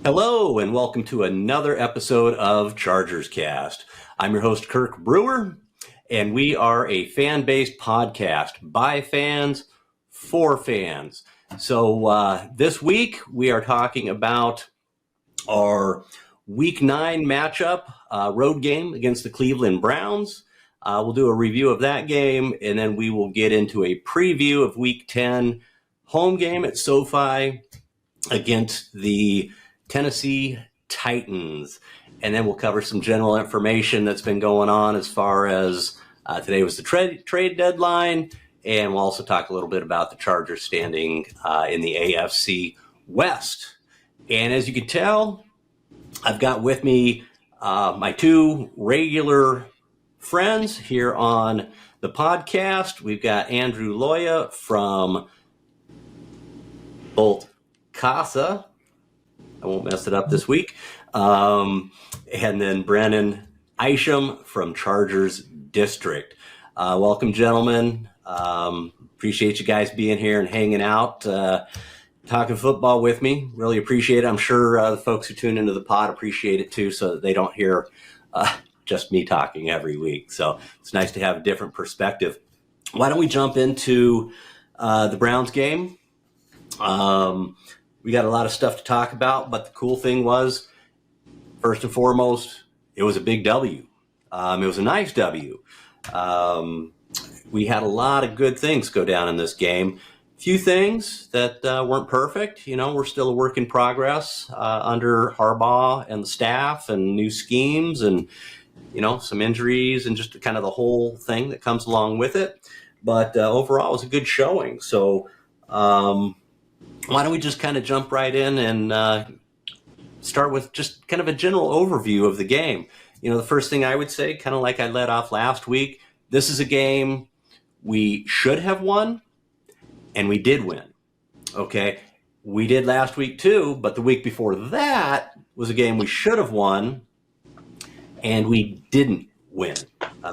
Hello, and welcome to another episode of ChargersCast. I'm your host, Kirk Brewer, and we are a fan-based podcast by fans, for fans. So this week, we are talking about our Week 9 matchup, road game against the Cleveland Browns. We'll do a review of that game, and then we will get into a preview of Week 10 home game at SoFi against the Tennessee Titans. And then we'll cover some general information that's been going on as far as today was the trade deadline. And we'll also talk a little bit about the Chargers standing in the AFC West. And as you can tell, I've got with me my two regular friends here on the podcast. We've got Andrew Loya from Bolt Casa. I won't mess it up this week. And then Brennan Isham from Chargers District. Welcome, gentlemen. Appreciate you guys being here and hanging out, talking football with me. Really appreciate it. I'm sure the folks who tune into the pod appreciate it too, so that they don't hear just me talking every week. So it's nice to have a different perspective. Why don't we jump into the Browns game? We got a lot of stuff to talk about, but the cool thing was, first and foremost, it was a big W. It was a nice W. We had a lot of good things go down in this game. Few things that weren't perfect. You know, we're still a work in progress under Harbaugh and the staff and new schemes and, you know, some injuries and just kind of the whole thing that comes along with it. But overall, it was a good showing. So, why don't we just kind of jump right in and start with just kind of a general overview of the game. You know, the first thing I would say, kind of like I led off last week, this is a game we should have won, and we did win. Okay, we did last week too, but the week before that was a game we should have won, and we didn't win.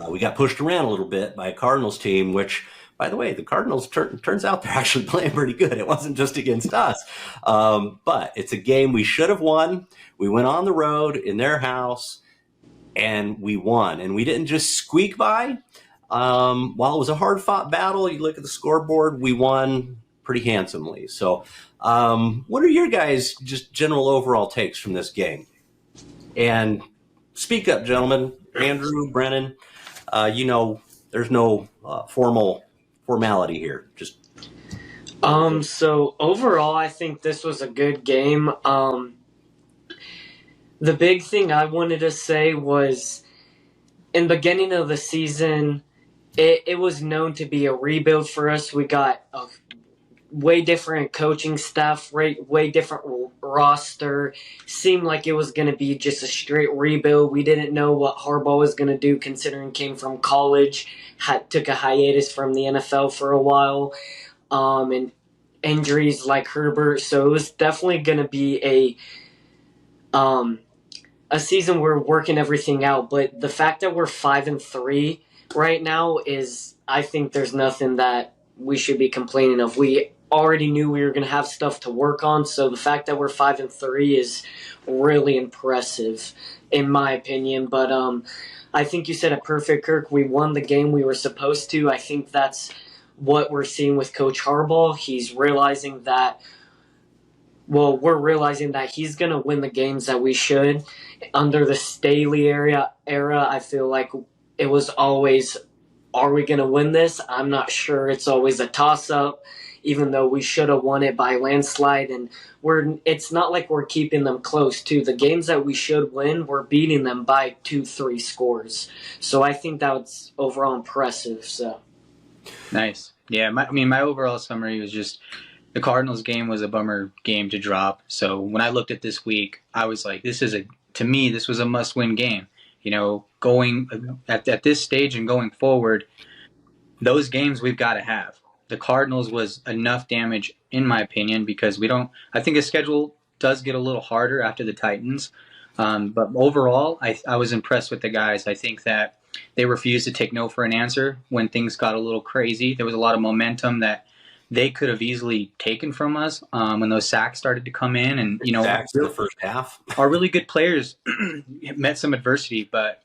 We got pushed around a little bit by a Cardinals team, which, by the way, the Cardinals turns out they're actually playing pretty good. It wasn't just against us. But it's a game we should have won. We went on the road in their house, and we won. And we didn't just squeak by. While it was a hard-fought battle, you look at the scoreboard, we won pretty handsomely. So what are your guys' just general overall takes from this game? And speak up, gentlemen. Andrew, Brennan, you know, there's no formality here. Just so overall, I think this was a good game. The big thing I wanted to say was, in the beginning of the season, it was known to be a rebuild for us. We got a way different coaching staff, way different roster. Seemed like it was going to be just a straight rebuild. We didn't know what Harbaugh was going to do, considering came from college, took a hiatus from the NFL for a while, and injuries like Herbert. So it was definitely going to be a season where we're working everything out. But the fact that we're 5-3 right now is, I think there's nothing that we should be complaining of. We already knew we were going to have stuff to work on, so the fact that we're 5-3 is really impressive, in my opinion. But I think you said it perfect, Kirk. We won the game we were supposed to. I think that's what we're seeing with Coach Harbaugh. He's realizing that, well, we're realizing that he's going to win the games that we should. Under the Staley era, I feel like it was always, are we going to win this? I'm not sure. It's always a toss-up, even though we should have won it by landslide. And it's not like we're keeping them close, too. The games that we should win, we're beating them by 2-3 scores. So I think that's overall impressive. So nice. Yeah, my overall summary was just the Cardinals game was a bummer game to drop. So when I looked at this week, I was like, this was a must-win game. You know, going at this stage and going forward, those games we've got to have. The Cardinals was enough damage, in my opinion, because I think the schedule does get a little harder after the Titans. But overall, I was impressed with the guys. I think that they refused to take no for an answer when things got a little crazy. There was a lot of momentum that they could have easily taken from us when those sacks started to come in. And, Sacks in the first half. our really good players met some adversity, but,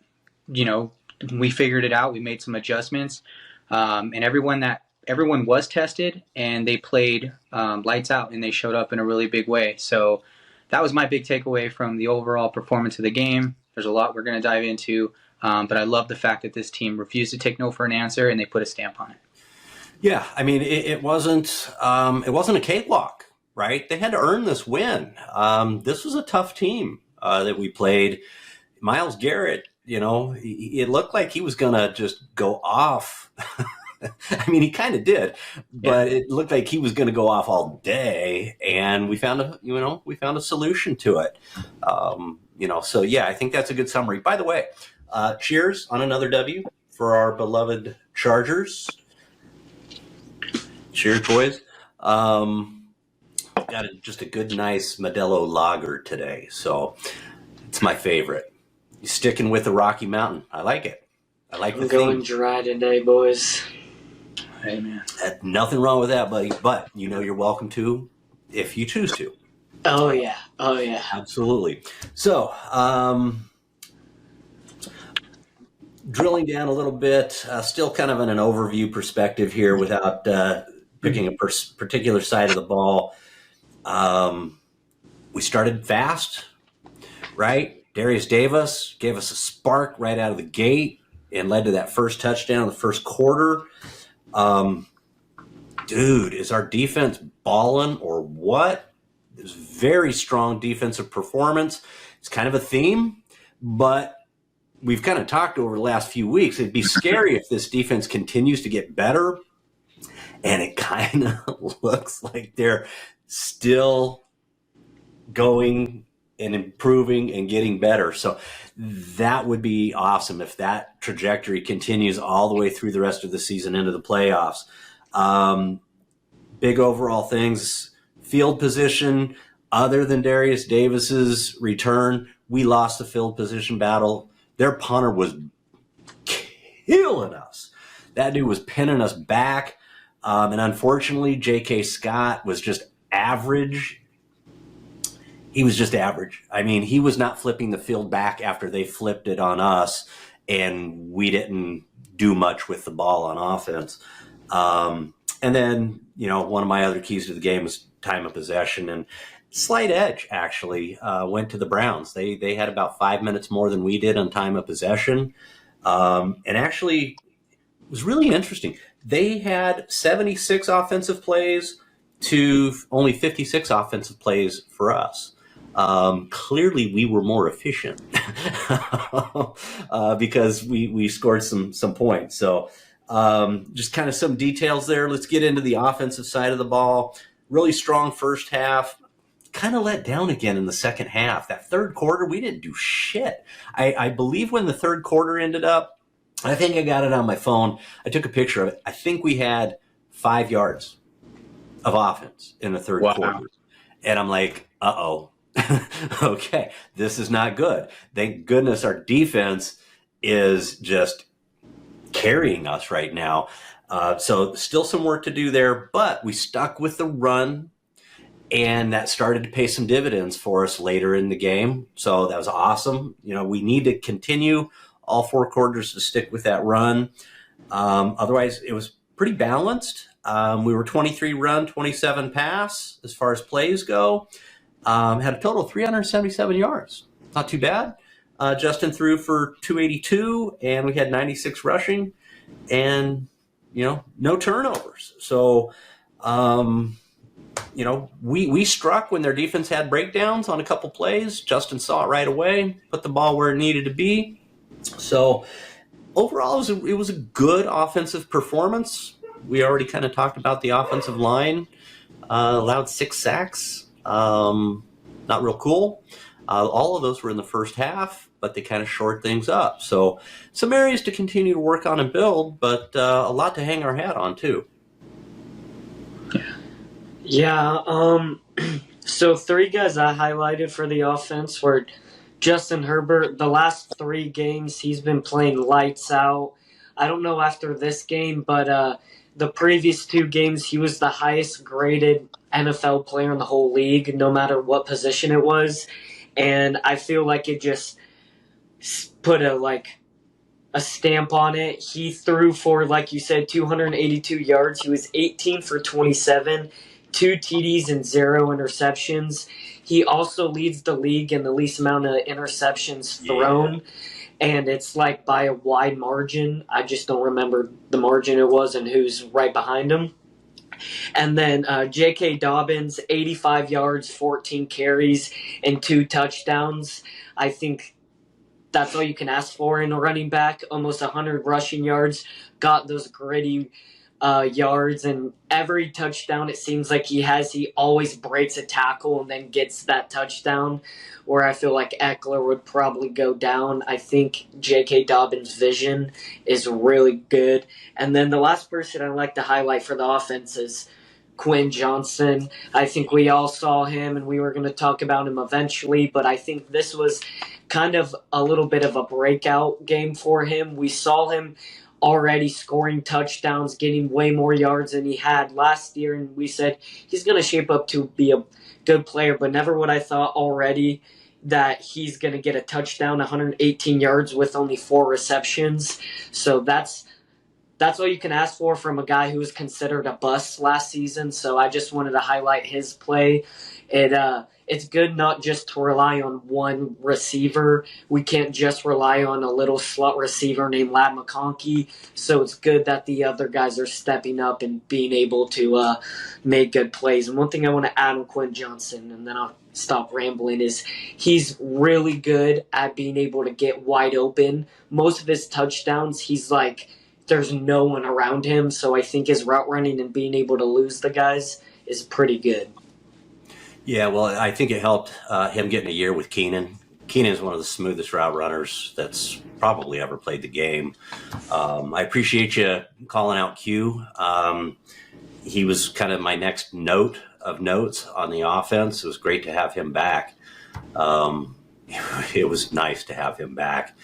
we figured it out. We made some adjustments. And everyone was tested, and they played lights out, and they showed up in a really big way. So that was my big takeaway from the overall performance of the game. There's a lot we're going to dive into, but I love the fact that this team refused to take no for an answer, and they put a stamp on it. Yeah, I mean, it wasn't a cakewalk, right? They had to earn this win. This was a tough team that we played. Myles Garrett, it looked like he was going to just go off. I mean, he kind of did, but It looked like he was going to go off all day, and we found a solution to it. So yeah, I think that's a good summary. By the way, cheers on another W for our beloved Chargers. Cheers, boys. Got just a good, nice Modelo lager today, so it's my favorite. You sticking with the Rocky Mountain? I like it. I like the theme. I'm going dry today, boys. Hey, man. Nothing wrong with that, buddy. But you're welcome to if you choose to. Oh yeah. Absolutely. So, drilling down a little bit, still kind of in an overview perspective here without picking a particular side of the ball. We started fast, right? Darius Davis gave us a spark right out of the gate and led to that first touchdown in the first quarter. Dude, is our defense balling or what? It was very strong defensive performance. It's kind of a theme, but we've kind of talked over the last few weeks. It'd be scary if this defense continues to get better, and it kind of looks like they're still going and improving and getting better. So that would be awesome if that trajectory continues all the way through the rest of the season into the playoffs. Big overall things, field position, other than Darius Davis's return, we lost the field position battle. Their punter was killing us. That dude was pinning us back. And unfortunately, J.K. Scott was just average. He was just average. I mean, he was not flipping the field back after they flipped it on us, and we didn't do much with the ball on offense. And then, one of my other keys to the game was time of possession, and slight edge actually went to the Browns. They had about 5 minutes more than we did on time of possession. And actually, it was really interesting. They had 76 offensive plays to only 56 offensive plays for us. Clearly, we were more efficient because we scored some points. So just kind of some details there. Let's get into the offensive side of the ball. Really strong first half. Kind of let down again in the second half. That third quarter, we didn't do shit. I believe when the third quarter ended up, I think I got it on my phone. I took a picture of it. I think we had 5 yards of offense in the third quarter. And I'm like, uh-oh. Okay, this is not good. Thank goodness our defense is just carrying us right now. So still some work to do there, but we stuck with the run, and that started to pay some dividends for us later in the game. So that was awesome. We need to continue all 4 quarters to stick with that run. Otherwise, it was pretty balanced. We were 23 run, 27 pass as far as plays go. Had a total of 377 yards. Not too bad. Justin threw for 282, and we had 96 rushing, and no turnovers. So we struck when their defense had breakdowns on a couple plays. Justin saw it right away, put the ball where it needed to be. So overall, it was a good offensive performance. We already kind of talked about the offensive line. Allowed 6 sacks. Not real cool. All of those were in the first half, but they kind of shored things up. So some areas to continue to work on and build, but a lot to hang our hat on too. Yeah. So 3 guys I highlighted for the offense were Justin Herbert. The last 3 games he's been playing lights out. I don't know after this game, but the previous 2 games, he was the highest graded NFL player in the whole league, no matter what position it was. And I feel like it just put a stamp on it. He threw for, like you said, 282 yards. He was 18 for 27, 2 TDs and 0 interceptions. He also leads the league in the least amount of interceptions thrown, and it's like by a wide margin. I just don't remember the margin it was and who's right behind him. And then J.K. Dobbins, 85 yards, 14 carries, and 2 touchdowns. I think that's all you can ask for in a running back. Almost 100 rushing yards, got those gritty yards, and every touchdown it seems like he always breaks a tackle and then gets that touchdown, where I feel like Eckler would probably go down. I think J.K. Dobbins' vision is really good. And then the last person I'd like to highlight for the offense is Quinn Johnson. I think we all saw him, and we were going to talk about him eventually, but I think this was kind of a little bit of a breakout game for him. We saw him already scoring touchdowns, getting way more yards than he had last year, and we said he's going to shape up to be a good player, but never would I thought already that he's going to get a touchdown, 118 yards with only 4 receptions. So that's all you can ask for from a guy who was considered a bust last season. So I just wanted to highlight his play. It's good not just to rely on one receiver. We can't just rely on a little slot receiver named Lad McConkey. So it's good that the other guys are stepping up and being able to make good plays. And one thing I want to add on Quinn Johnson, and then I'll stop rambling, is he's really good at being able to get wide open. Most of his touchdowns, he's like, there's no one around him. So I think his route running and being able to lose the guys is pretty good. Yeah, well, I think it helped him getting a year with Keenan. Keenan is one of the smoothest route runners that's probably ever played the game. I appreciate you calling out Q. He was kind of my next notes on the offense. It was great to have him back. It was nice to have him back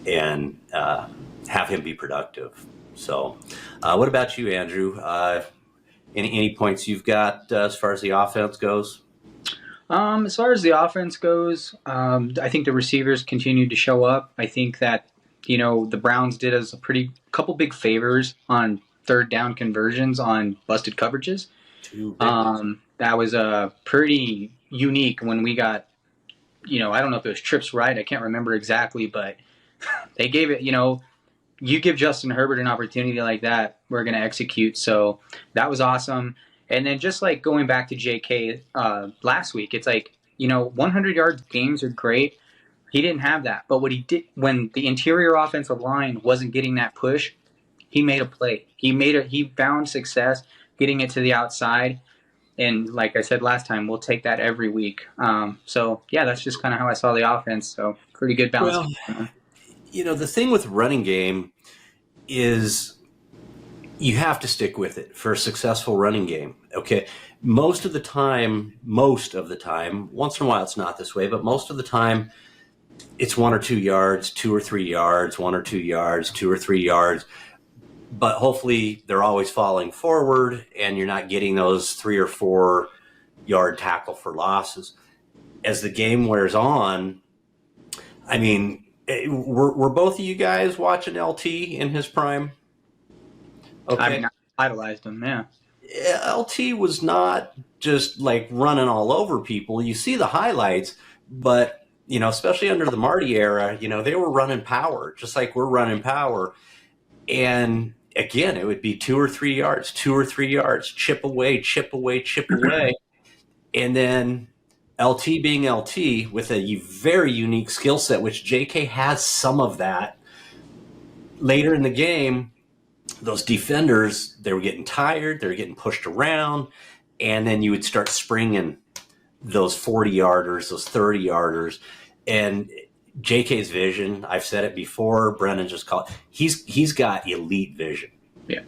and have him be productive. So what about you, Andrew? Any points you've got as far as the offense goes? As far as the offense goes, I think the receivers continued to show up. I think that, the Browns did us a couple big favors on 3rd down conversions on busted coverages. That was pretty unique when we got, I don't know if it was trips right. I can't remember exactly, but they gave it, you give Justin Herbert an opportunity like that, we're going to execute. So that was awesome. And then just like going back to JK last week, it's like, 100-yard games are great. He didn't have that. But what he did when the interior offensive line wasn't getting that push, he made a play. He found success getting it to the outside. And like I said last time, we'll take that every week. So, yeah, that's just kind of how I saw the offense. So pretty good balance. Well, the thing with running game is you have to stick with it for a successful running game. Okay. Most of the time, once in a while it's not this way, but most of the time it's 1 or 2 yards, 2 or 3 yards, 1 or 2 yards, 2 or 3 yards. But hopefully they're always falling forward and you're not getting those 3 or 4 yard tackle for losses. As the game wears on, I mean, were both of you guys watching LT in his prime? Okay. I mean, I idolized him, yeah. LT was not just like running all over people. You see the highlights, but, especially under the Marty era, they were running power, just like we're running power. And again, it would be 2 or 3 yards, chip away. And then LT being LT with a very unique skill set, which JK has some of that. Later in the game, those defenders, they were getting tired, they were getting pushed around, and then you would start springing those 40-yarders, those 30-yarders. And JK's vision, I've said it before, Brennan just called, he's got elite vision. Yeah.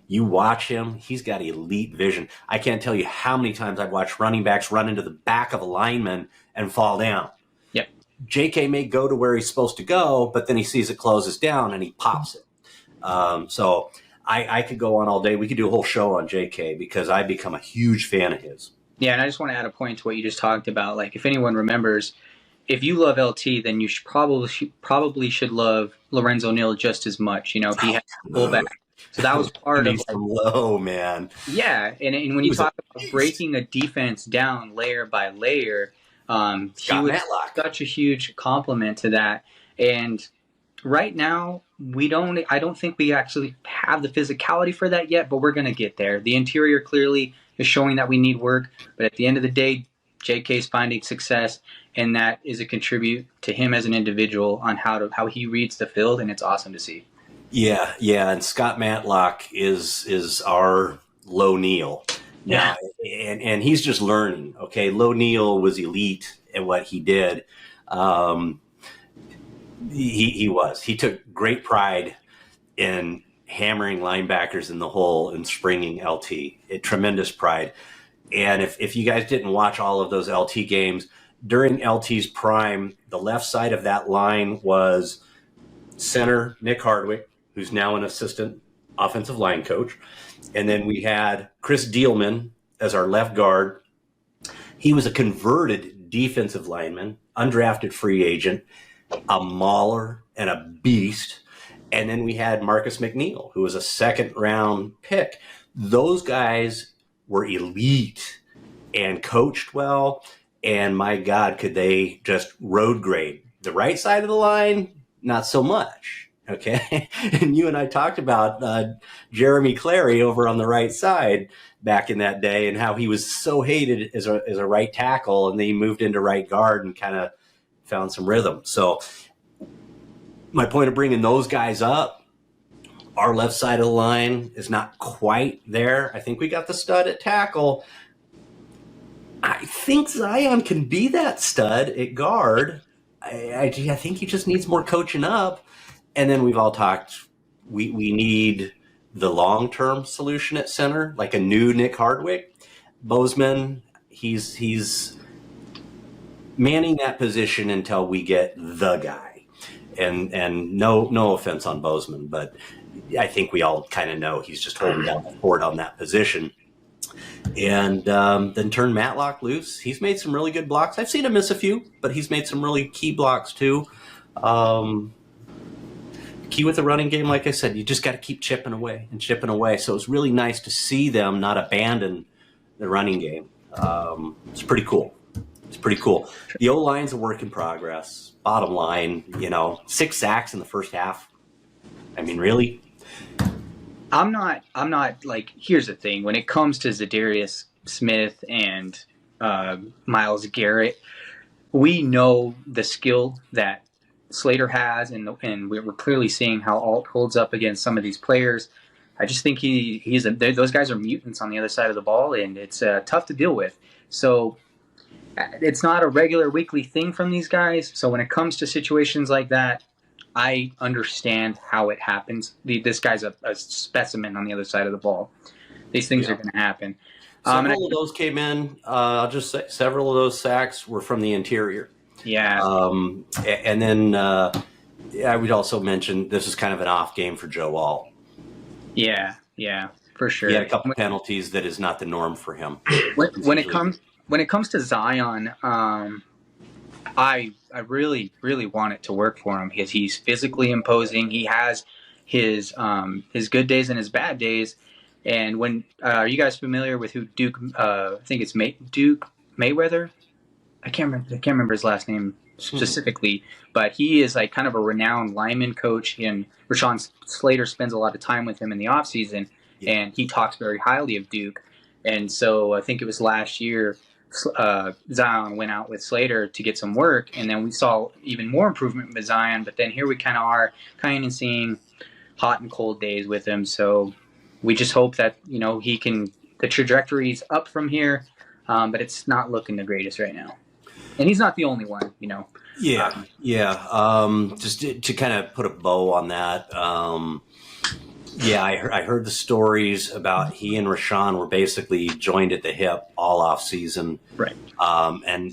You watch him, he's got elite vision. I can't tell you how many times I've watched running backs run into the back of a lineman and fall down. Yep. JK may go to where he's supposed to go, but then he sees it closes down and he pops it. So I could go on all day. We could do a whole show on JK because I've become a huge fan of his. Yeah, and I just want to add a point to what you just talked about. Like, if anyone remembers, if you love LT, then you probably should love Lorenzo Neal just as much. You know, he had fullback, so that was part of From low, man. Yeah, and when you talk about breaking a defense down layer by layer, he was Matlock. such a huge compliment to that. And right now, I don't think we actually have the physicality for that yet, but we're going to get there. The interior clearly is showing that we need work, but at the end of the day, JK is finding success, and that is a contribute to him as an individual on how he reads the field, and it's awesome to see. Yeah, and Scott Matlock is our Low Neal. Yeah. And he's just learning. Okay, Low Neal was elite at what he did. He took great pride in hammering linebackers in the hole and springing LT. Tremendous pride. And if you guys didn't watch all of those LT games, during LT's prime, the left side of that line was center Nick Hardwick, who's now an assistant offensive line coach. And then we had Chris Dealman as our left guard. He was a converted defensive lineman, undrafted free agent, a mauler and a beast. And then we had Marcus McNeil, who was a second-round pick. Those guys were elite and coached well. And my God, could they just road grade. The right side of the line, not so much. Okay. And you and I talked about Jeremy Clary over on the right side back in that day and how he was so hated as a right tackle, and then he moved into right guard and kind of found some rhythm. So my point of bringing those guys up, our left side of the line is not quite there. I think we got the stud at tackle. I think Zion can be that stud at guard. I think he just needs more coaching up. And then we've all talked, we need the long-term solution at center, like a new Nick Hardwick. Bozeman, he's manning that position until we get the guy. And no offense on Bozeman, but I think we all kind of know he's just holding down the fort on that position. And then turn Matlock loose. He's made some really good blocks. I've seen him miss a few, but he's made some really key blocks too. Key with the running game, like I said, you just got to keep chipping away. So it's really nice to see them not abandon the running game. It's pretty cool. The O-line's a work in progress. Bottom line, 6 sacks in the first half. I mean, really? I'm not like, here's the thing. When it comes to Zadarius Smith and Myles Garrett, we know the skill that Slater has, and we're clearly seeing how Alt holds up against some of these players. I just think those guys are mutants on the other side of the ball, and it's tough to deal with. So it's not a regular weekly thing from these guys. So when it comes to situations like that, I understand how it happens. This guy's a specimen on the other side of the ball. These things are going to happen. Several of those came in. I'll just say several of those sacks were from the interior. Yeah. And then I would also mention this is kind of an off game for Joe Alt. Yeah, for sure. He had a couple penalties that is not the norm for him. When it comes to Zion, I really, really want it to work for him because he's physically imposing. He has his good days and his bad days. And when are you guys familiar with who Duke? I think it's Duke Mayweather. I can't remember his last name specifically, but he is like kind of a renowned lineman coach, and Rashawn Slater spends a lot of time with him in the offseason, and he talks very highly of Duke. And so I think it was last year, Zion went out with Slater to get some work, and then we saw even more improvement with Zion, but then here we kind of seeing hot and cold days with him. So we just hope that, the trajectory's up from here, but it's not looking the greatest right now. And he's not the only one, Yeah. Just to kind of put a bow on that. I heard the stories about he and Rashawn were basically joined at the hip all off season. Right. And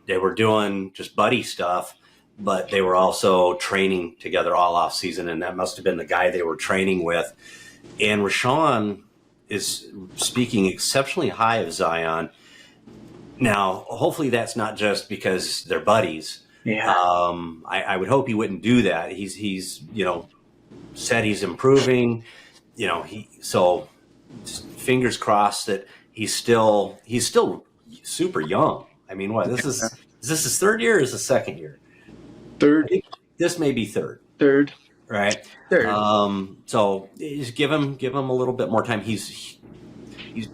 they were doing just buddy stuff, but they were also training together all off season. And that must've been the guy they were training with. And Rashawn is speaking exceptionally high of Zion. Now, hopefully that's not just because they're buddies. Yeah. I would hope he wouldn't do that. He's said he's improving. So fingers crossed that he's still super young. I mean, what is this his third year or is this second year? Third. I think this may be third. Third. Right. Third. So just give him a little bit more time. He's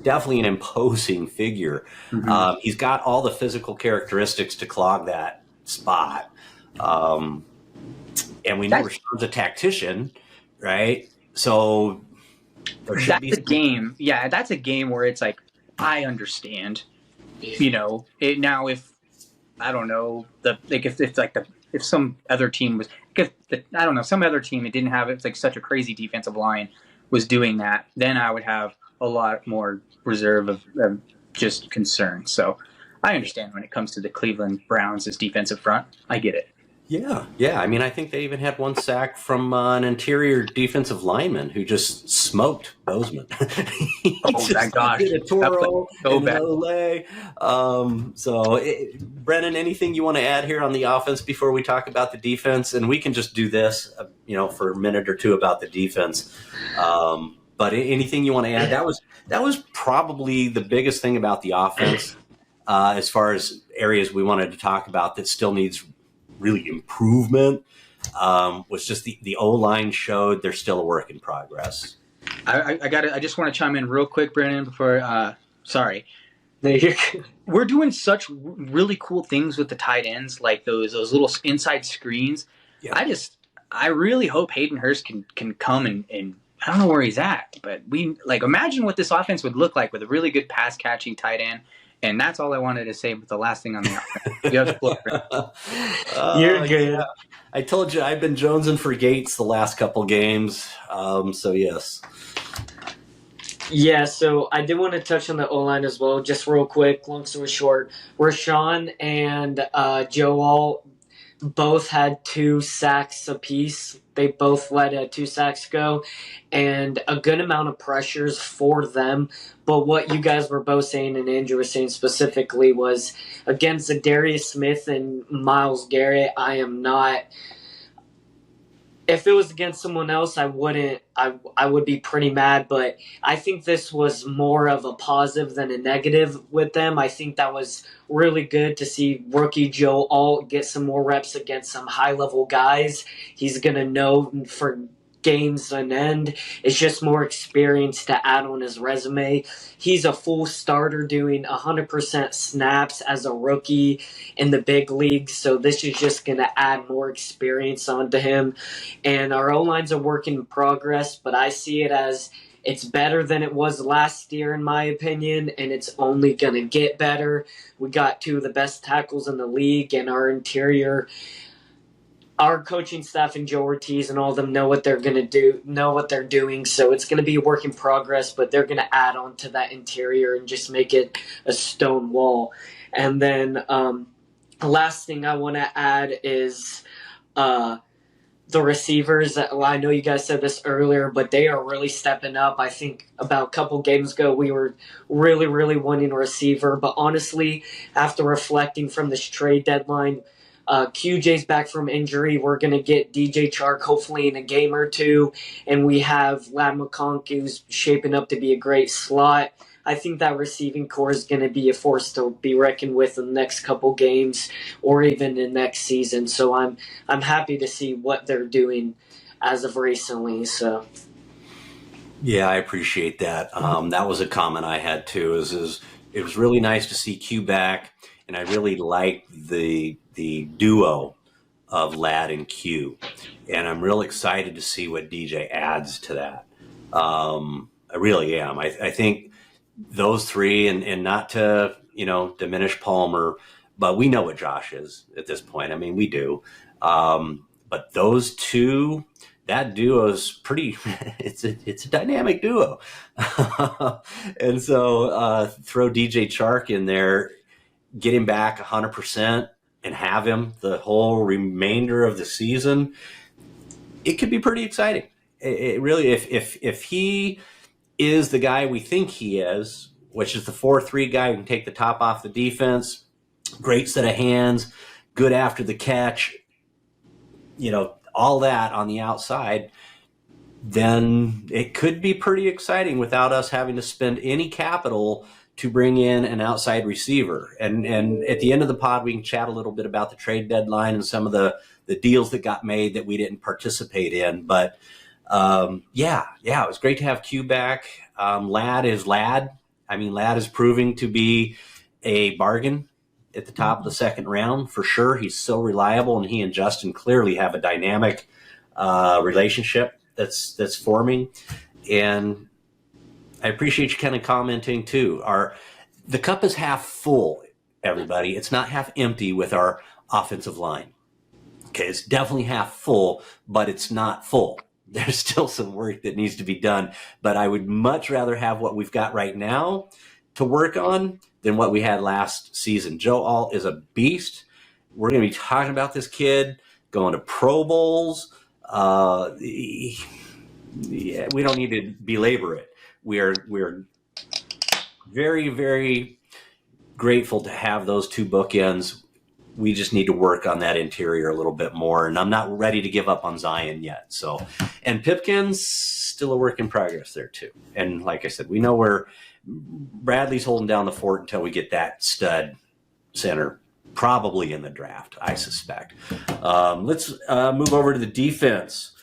definitely an imposing figure. Mm-hmm. He's got all the physical characteristics to clog that spot. And we know Rashawn's a tactician, right? So that's a game. Yeah, that's a game where it's like, I understand. Now if I don't know if some other team was, some other team that didn't have it's like such a crazy defensive line was doing that, then I would have a lot more reserve of just concern. So I understand when it comes to the Cleveland Browns' defensive front. I get it. Yeah. I mean, I think they even had one sack from an interior defensive lineman who just smoked Bozeman. Oh my gosh! Hit a Toro in LA. Brennan, anything you want to add here on the offense before we talk about the defense? And we can just do this, for a minute or two about the defense. But anything you want to add? That was probably the biggest thing about the offense, as far as areas we wanted to talk about that still needs really improvement, was just the O-line showed they're still a work in progress. I just want to chime in real quick, Brandon, before sorry. We're doing such really cool things with the tight ends, like those little inside screens. Yeah. I really hope Hayden Hurst can come and I don't know where he's at, but imagine what this offense would look like with a really good pass catching tight end. And that's all I wanted to say. But the last thing on the offense, you have the floor. You're good. Yeah. I told you I've been jonesing for Gates the last couple games. So yes. Yeah, so I did want to touch on the O-line as well, just real quick, long story short. Rashawn and Joel both had 2 sacks apiece. They both let 2 sacks go, and a good amount of pressures for them. But what you guys were both saying, and Andrew was saying specifically, was against Darius Smith and Myles Garrett, I am not. If it was against someone else, I wouldn't. I would be pretty mad, but I think this was more of a positive than a negative with them. I think that was really good to see rookie Joe Alt get some more reps against some high-level guys. He's going to know for games on end. It's just more experience to add on his resume. He's a full starter doing 100% snaps as a rookie in the big leagues, so this is just going to add more experience onto him. And our O-line's a work in progress, but I see it as it's better than it was last year, in my opinion, and it's only going to get better. We got 2 of the best tackles in the league, and our interior, our coaching staff and Joe Ortiz and all of them know what they're going to do, know what they're doing. So it's going to be a work in progress, but they're going to add on to that interior and just make it a stone wall. And then the last thing I want to add is the receivers. I know you guys said this earlier, but they are really stepping up. I think about a couple games ago, we were really, really wanting a receiver. But honestly, after reflecting from this trade deadline, QJ's back from injury. We're going to get DJ Chark hopefully in a game or 2. And we have Lad McConk, who's shaping up to be a great slot. I think that receiving core is going to be a force to be reckoned with in the next couple games or even in next season. So I'm happy to see what they're doing as of recently. So yeah, I appreciate that. That was a comment I had too. Is it was really nice to see Q back, and I really liked the duo of Lad and Q, and I'm real excited to see what DJ adds to that. I really am. I think those 3, and not to diminish Palmer, but we know what Josh is at this point. I mean, we do. But those 2, that duo is pretty. It's a dynamic duo, and so throw DJ Chark in there, get him back 100%, and have him the whole remainder of the season. It could be pretty exciting. It really, if he is the guy we think he is, which is the 4-3 guy who can take the top off the defense, great set of hands, good after the catch, all that on the outside, then it could be pretty exciting without us having to spend any capital to bring in an outside receiver. And at the end of the pod, we can chat a little bit about the trade deadline and some of the deals that got made that we didn't participate in. But it was great to have Q back. Ladd is Ladd. I mean, Ladd is proving to be a bargain at the top of the second round for sure. He's so reliable, and he and Justin clearly have a dynamic relationship that's forming. And I appreciate you kind of commenting too. The cup is half full, everybody. It's not half empty with our offensive line. Okay, it's definitely half full, but it's not full. There's still some work that needs to be done, but I would much rather have what we've got right now to work on than what we had last season. Joe Alt is a beast. We're going to be talking about this kid going to Pro Bowls. We don't need to belabor it. We're very, very grateful to have those two bookends. We just need to work on that interior a little bit more, and I'm not ready to give up on Zion yet. So, and Pipkin's still a work in progress there too. And like I said, we know where Bradley's holding down the fort until we get that stud center, probably in the draft, I suspect. Let's move over to the defense.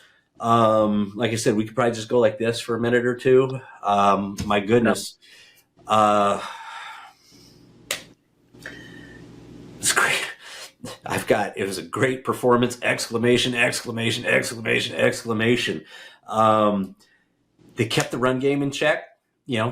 Like I said, we could probably just go like this for a minute or two. My goodness. It's great. It was a great performance, exclamation, exclamation, exclamation, exclamation. They kept the run game in check.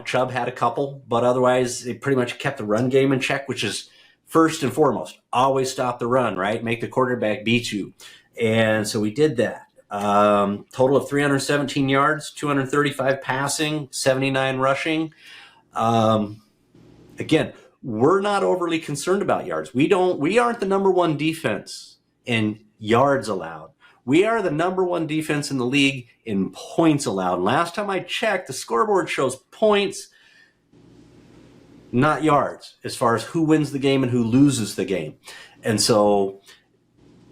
Chubb had a couple, but otherwise they pretty much kept the run game in check, which is first and foremost. Always stop the run, right? Make the quarterback beat you. And so we did that. Total of 317 yards, 235 passing, 79 rushing. Again, we're not overly concerned about yards. We aren't the number one defense in yards allowed. We are the number one defense in the league in points allowed. And last time I checked, the scoreboard shows points, not yards, as far as who wins the game and who loses the game. And so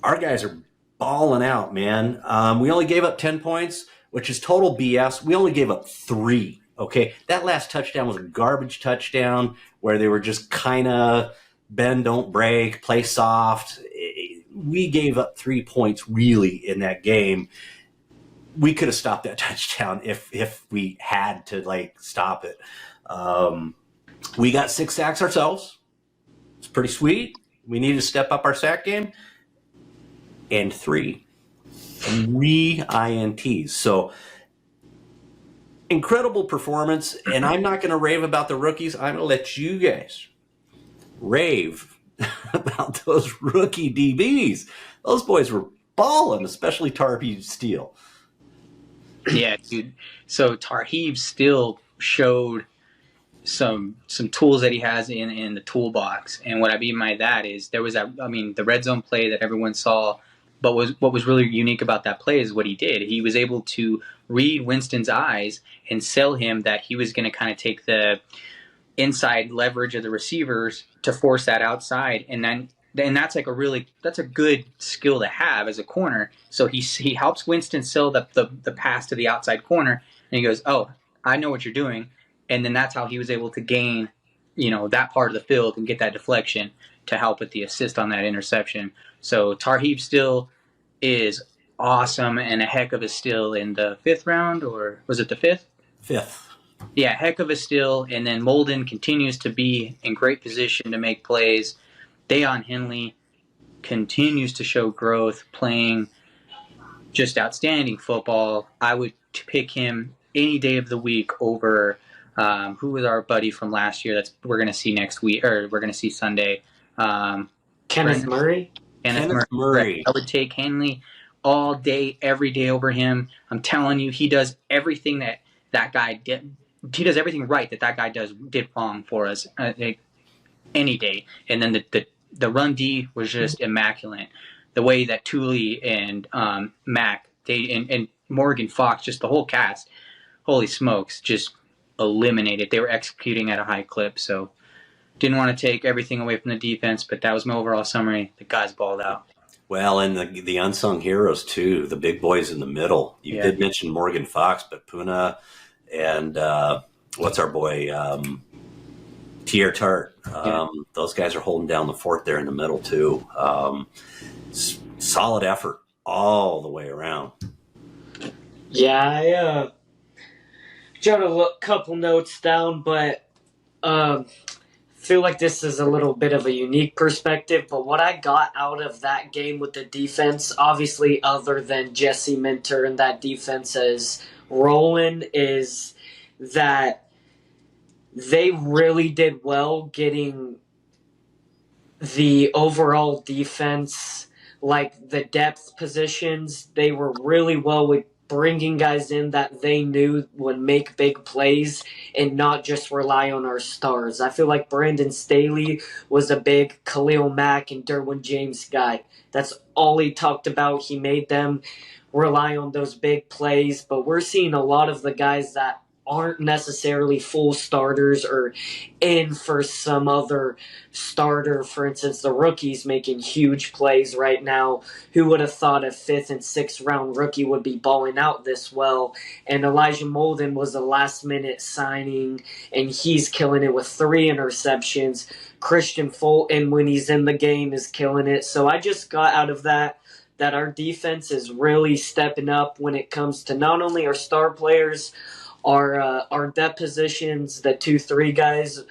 our guys are balling out, man. We only gave up 10 points, which is total BS. We only gave up 3. Okay, that last touchdown was a garbage touchdown where they were just kind of bend, don't break, play soft. We gave up 3 points really in that game. We could have stopped that touchdown if we had to stop it. We got 6 sacks ourselves. It's pretty sweet. We need to step up our sack game. And 3 INTs. So incredible performance, and I'm not going to rave about the rookies. I'm going to let you guys rave about those rookie DBs. Those boys were balling, especially Tarheeb Steele. Yeah, dude. So Tarheeb still showed some tools that he has in the toolbox, and what I mean by that is there was the red zone play that everyone saw. But what was really unique about that play is what he did. He was able to read Winston's eyes and sell him that he was going to kind of take the inside leverage of the receivers to force that outside. And that's that's a good skill to have as a corner. So he helps Winston sell the pass to the outside corner. And he goes, oh, I know what you're doing. And then that's how he was able to gain, that part of the field and get that deflection to help with the assist on that interception. So Tarheeb still is awesome and a heck of a steal in the 5th round, or was it the 5th? 5th. Yeah, heck of a steal. And then Molden continues to be in great position to make plays. Dayon Henley continues to show growth, playing just outstanding football. I would pick him any day of the week over who was our buddy from last year we're going to see next week, or we're going to see Sunday. Kenneth Murray? Kenneth Murray. I would take Henley all day, every day over him. I'm telling you, he does everything that guy did. He does everything right that guy did wrong for us any day. And then the run D was just immaculate. The way that Thule and Mac, and Morgan Fox, just the whole cast, holy smokes, just eliminated. They were executing at a high clip, so didn't want to take everything away from the defense, but that was my overall summary. The guys balled out. Well, and the unsung heroes too, the big boys in the middle. You did mention Morgan Fox, but Puna and what's our boy Tier Tart. Those guys are holding down the fort there in the middle too. Solid effort all the way around. Yeah, I jotted a couple notes down, but feel like this is a little bit of a unique perspective. But what I got out of that game with the defense, obviously other than Jesse Minter and that defense is rolling, is that they really did well getting the overall defense, like the depth positions. They were really well with bringing guys in that they knew would make big plays and not just rely on our stars. I feel like Brandon Staley was a big Khalil Mack and Derwin James guy. That's all he talked about. He made them rely on those big plays, but we're seeing a lot of the guys that aren't necessarily full starters or in for some other starter. For instance, the rookies making huge plays right now. Who would have thought a 5th and 6th round rookie would be balling out this well? And Elijah Molden was a last minute signing, and he's killing it with 3 interceptions. Christian Fulton, when he's in the game, is killing it. So I just got out of that our defense is really stepping up when it comes to not only our star players, our depth positions, the 2-3 guys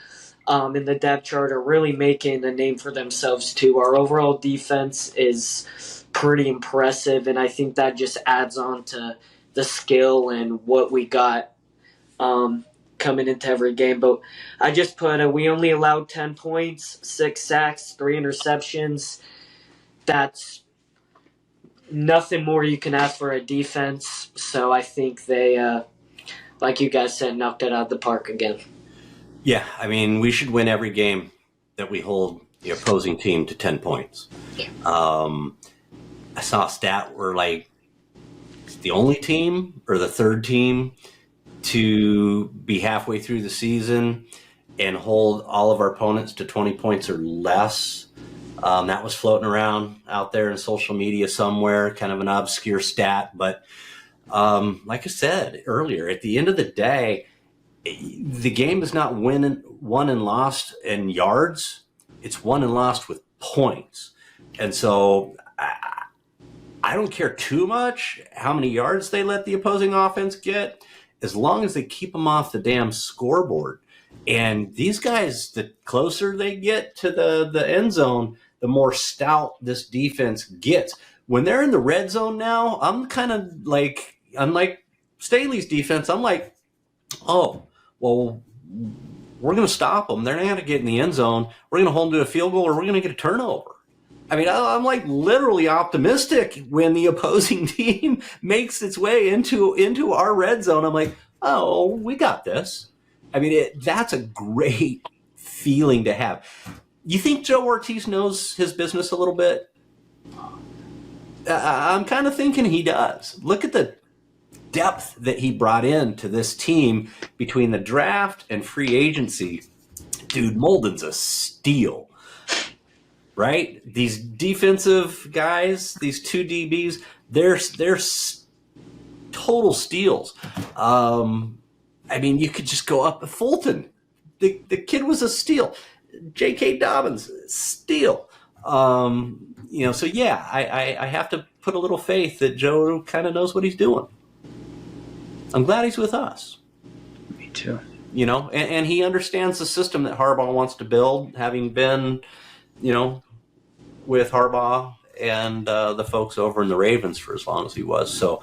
in the depth chart are really making a name for themselves too. Our overall defense is pretty impressive, and I think that just adds on to the skill and what we got coming into every game. But I just put we only allowed 10 points, 6 sacks, 3 interceptions. That's nothing more you can ask for a defense. So I think they like you guys said, knocked it out of the park again. Yeah, I mean, we should win every game that we hold the opposing team to 10 points. I saw a stat where, like, the only team or the third team to be halfway through the season and hold all of our opponents to 20 points or less. That was floating around out there in social media somewhere, kind of an obscure stat, but like I said earlier, at the end of the day, the game is not won and lost in yards. It's won and lost with points. And so I don't care too much how many yards they let the opposing offense get, as long as they keep them off the damn scoreboard. And these guys, the closer they get to the end zone, the more stout this defense gets. When they're in the red zone now, I'm kind of like, unlike Staley's defense, I'm like, oh, well, we're going to stop them. They're not going to get in the end zone. We're going to hold them to a field goal, or we're going to get a turnover. I mean, I'm like literally optimistic when the opposing team makes its way into our red zone. I'm like, oh, we got this. I mean, that's a great feeling to have. You think Joe Ortiz knows his business a little bit? I'm kind of thinking he does. Look at the depth that he brought into this team between the draft and free agency. Dude, Molden's a steal, right? These defensive guys, these 2 DBs, they're total steals. I mean, you could just go up Fulton. The kid was a steal. J.K. Dobbins, steal. So yeah, I have to put a little faith that Joe kind of knows what he's doing. I'm glad he's with us. Me too. And he understands the system that Harbaugh wants to build, having been, with Harbaugh and the folks over in the Ravens for as long as he was. So,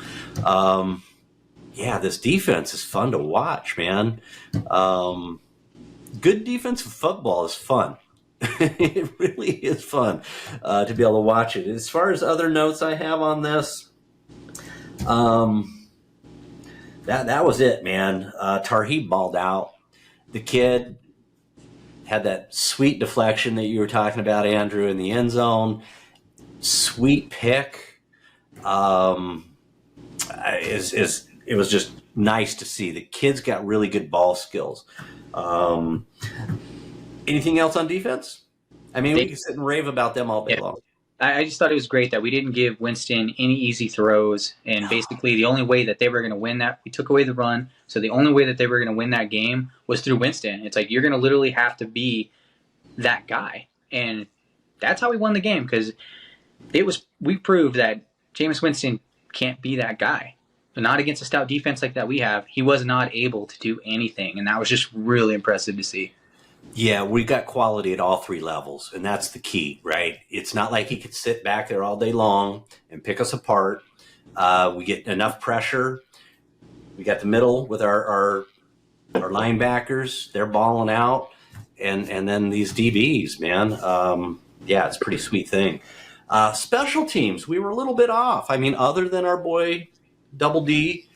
this defense is fun to watch, man. Good defensive football is fun. It really is fun to be able to watch it. As far as other notes I have on this, that was it, man. Tarheeb balled out. The kid had that sweet deflection that you were talking about, Andrew, in the end zone. Sweet pick. it was just nice to see. The kids got really good ball skills. Anything else on defense? I mean, we can sit and rave about them all day long. I just thought it was great that we didn't give Winston any easy throws, and basically the only way that they were going to win that, we took away the run, so the only way that they were going to win that game was through Winston. It's like you're going to literally have to be that guy, and that's how we won the game, because we proved that Jameis Winston can't be that guy. But not against a stout defense like that we have. He was not able to do anything, and that was just really impressive to see. Yeah, we got quality at all three levels, and that's the key, right? It's not like he could sit back there all day long and pick us apart. We get enough pressure. We got the middle with our linebackers. They're balling out. And then these DBs, man. Yeah, it's a pretty sweet thing. Special teams, we were a little bit off. I mean, other than our boy Double D,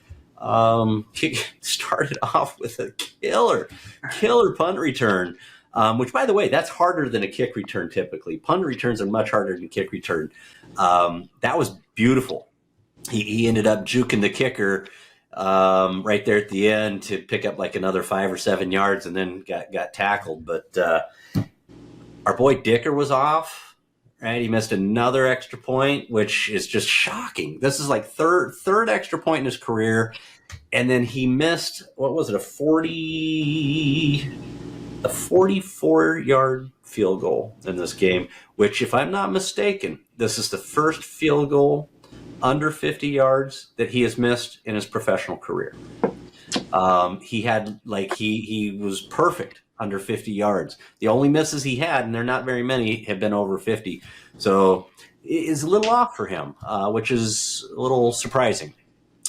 he started off with a killer punt return, which, by the way, that's harder than a kick return typically. Punt returns are much harder than kick return. That was beautiful. He ended up juking the kicker right there at the end to pick up like another 5 or 7 yards, and then got tackled. But our boy Dicker was off. Right, he missed another extra point, which is just shocking. This is like third extra point in his career, and then he missed, what was it, a 44-yard field goal in this game. Which, if I'm not mistaken, this is the first field goal under 50 yards that he has missed in his professional career. He had he was perfect under 50 yards. The only misses he had, and they're not very many, have been over 50. So it is a little off for him, which is a little surprising.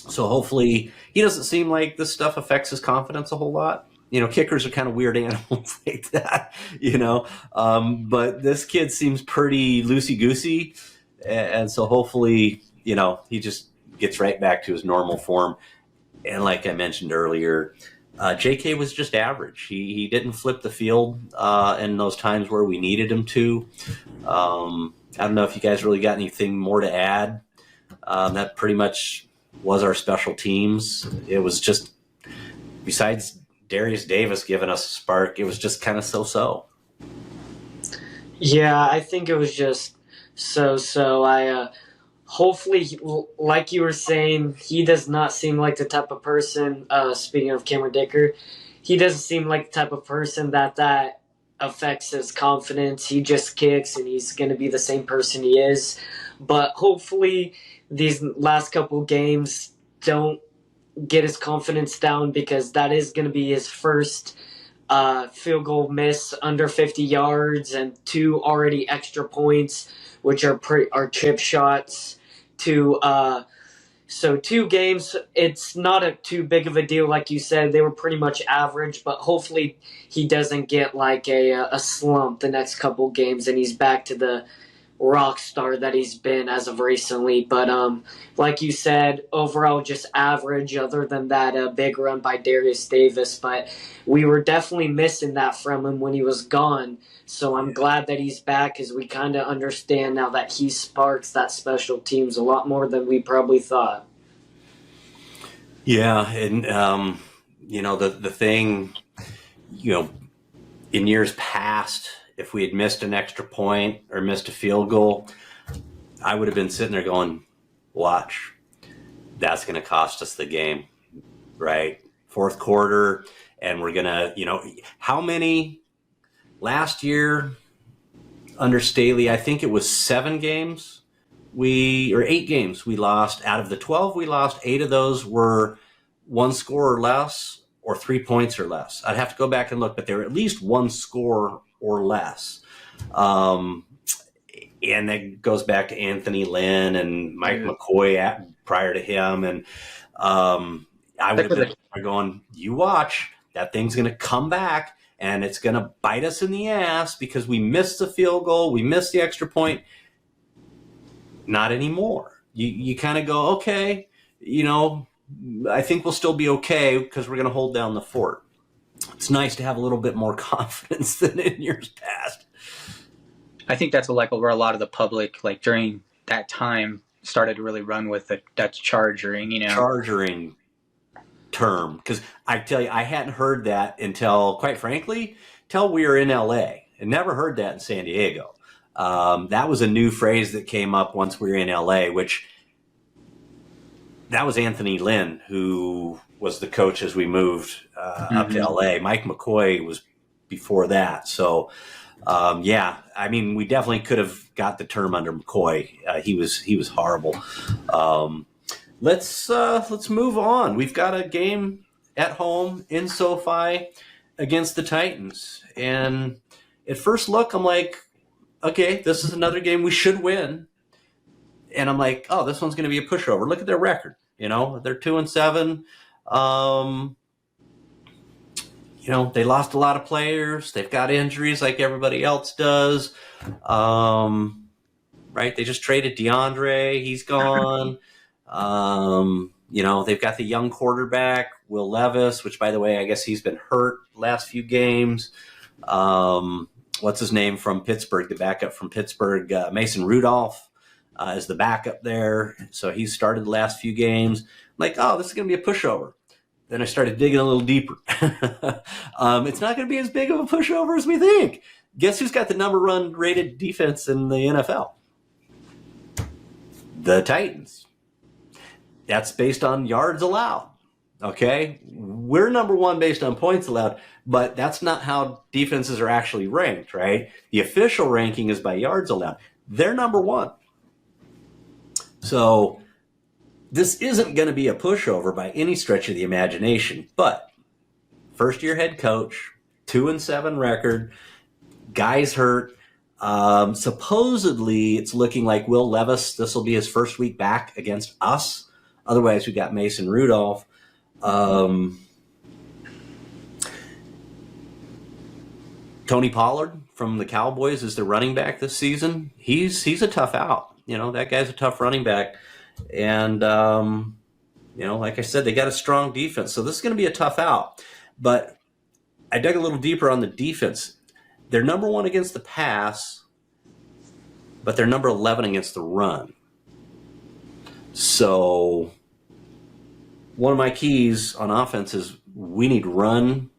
So hopefully he doesn't seem like this stuff affects his confidence a whole lot. You know, kickers are kind of weird animals like that, you know. But this kid seems pretty loosey-goosey. And so hopefully, you know, he just gets right back to his normal form. And like I mentioned earlier, JK was just average. He didn't flip the field in those times where we needed him to. I don't know if you guys really got anything more to add. That pretty much was our special teams. It was just, besides Darius Davis giving us a spark, it was just kind of so-so. Yeah, I think it was just so-so. Hopefully, like you were saying, he does not seem like the type of person, speaking of Cameron Dicker, he doesn't seem like the type of person that affects his confidence. He just kicks, and he's going to be the same person he is. But hopefully, these last couple games don't get his confidence down, because that is going to be his first field goal miss under 50 yards and 2 already extra points, which are chip shots. So 2 games, it's not too big of a deal. Like you said, they were pretty much average, but hopefully he doesn't get like a slump the next couple games, and he's back to the rock star that he's been as of recently. But like you said, overall just average, other than that big run by Darius Davis. But we were definitely missing that from him when he was gone. So I'm glad that he's back, because we kind of understand now that he sparks that special teams a lot more than we probably thought. Yeah, and you know, the thing, you know, in years past, if we had missed an extra point or missed a field goal, I would have been sitting there going, watch, that's going to cost us the game, right? Fourth quarter, and we're going to, you know, how many last year under Staley, I think it was 8 games we lost. Out of the 12 we lost, 8 of those were 1 score or less, or 3 points or less. I'd have to go back and look, but they were at least 1 score or less. And that goes back to Anthony Lynn and Mike McCoy prior to him. And I would have been going, you watch, that thing's going to come back, and it's going to bite us in the ass because we missed the field goal, we missed the extra point. Not anymore. You kind of go, okay, you know, I think we'll still be okay because we're going to hold down the fort. It's nice to have a little bit more confidence than in years past. I think that's where a lot of the public, like during that time, started to really run with the Dutch chargering, Chargering term, because I tell you, I hadn't heard that until, quite frankly, till we were in LA. I never heard that in San Diego. That was a new phrase that came up once we were in LA, which that was Anthony Lynn, who was the coach as we moved up to LA. Mike McCoy was before that. So, yeah, I mean, we definitely could have got the term under McCoy. He was horrible. Let's move on. We've got a game at home in SoFi against the Titans, and at first look, I'm like, okay, this is another game we should win. And I'm like, oh, this one's going to be a pushover. Look at their record. They're 2-7. They lost a lot of players. They've got injuries like everybody else does. Right? They just traded DeAndre. He's gone. They've got the young quarterback, Will Levis, which, by the way, I guess he's been hurt last few games. What's his name from Pittsburgh, the backup from Pittsburgh, Mason Rudolph is the backup there. So he started the last few games. I'm like, oh, this is going to be a pushover. Then I started digging a little deeper. It's not going to be as big of a pushover as we think. Guess who's got the number one rated defense in the NFL? The Titans. That's based on yards allowed. Okay? We're number one based on points allowed, but that's not how defenses are actually ranked, right? The official ranking is by yards allowed. They're number one. So this isn't going to be a pushover by any stretch of the imagination, but first-year head coach, 2-7 record, guys hurt. Supposedly, it's looking like Will Levis, this will be his first week back against us. Otherwise, we got Mason Rudolph. Tony Pollard from the Cowboys is the running back this season. He's a tough out. That guy's a tough running back. And, like I said, they got a strong defense. So this is going to be a tough out. But I dug a little deeper on the defense. They're number one against the pass, but they're number 11 against the run. So one of my keys on offense is we need run,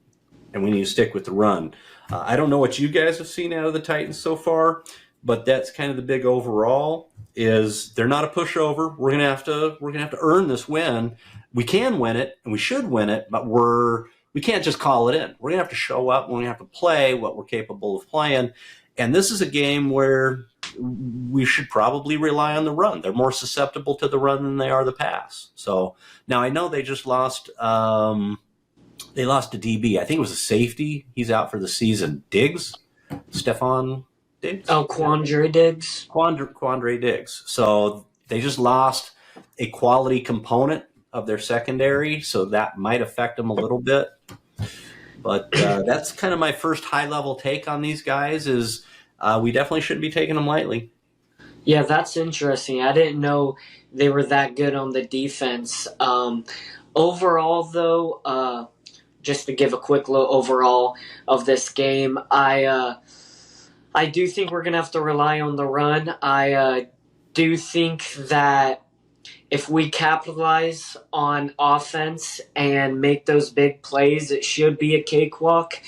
and we need to stick with the run. I don't know what you guys have seen out of the Titans so far, but that's kind of the big overall. Is they're not a pushover. We're gonna have to earn this win. We can win it, and we should win it, but we can't just call it in. We're gonna have to show up. We're gonna have to play what we're capable of playing. And this is a game where we should probably rely on the run. They're more susceptible to the run than they are the pass. So now I know they just lost. They lost to DB. I think it was a safety. He's out for the season. Stephon Diggs? Oh, Quandre Diggs. Quandre Diggs. So they just lost a quality component of their secondary, so that might affect them a little bit. But that's kind of my first high-level take on these guys is we definitely shouldn't be taking them lightly. Yeah, that's interesting. I didn't know they were that good on the defense. Overall, though, just to give a quick look overall of this game, I do think we're going to have to rely on the run. I do think that if we capitalize on offense and make those big plays, it should be a cakewalk.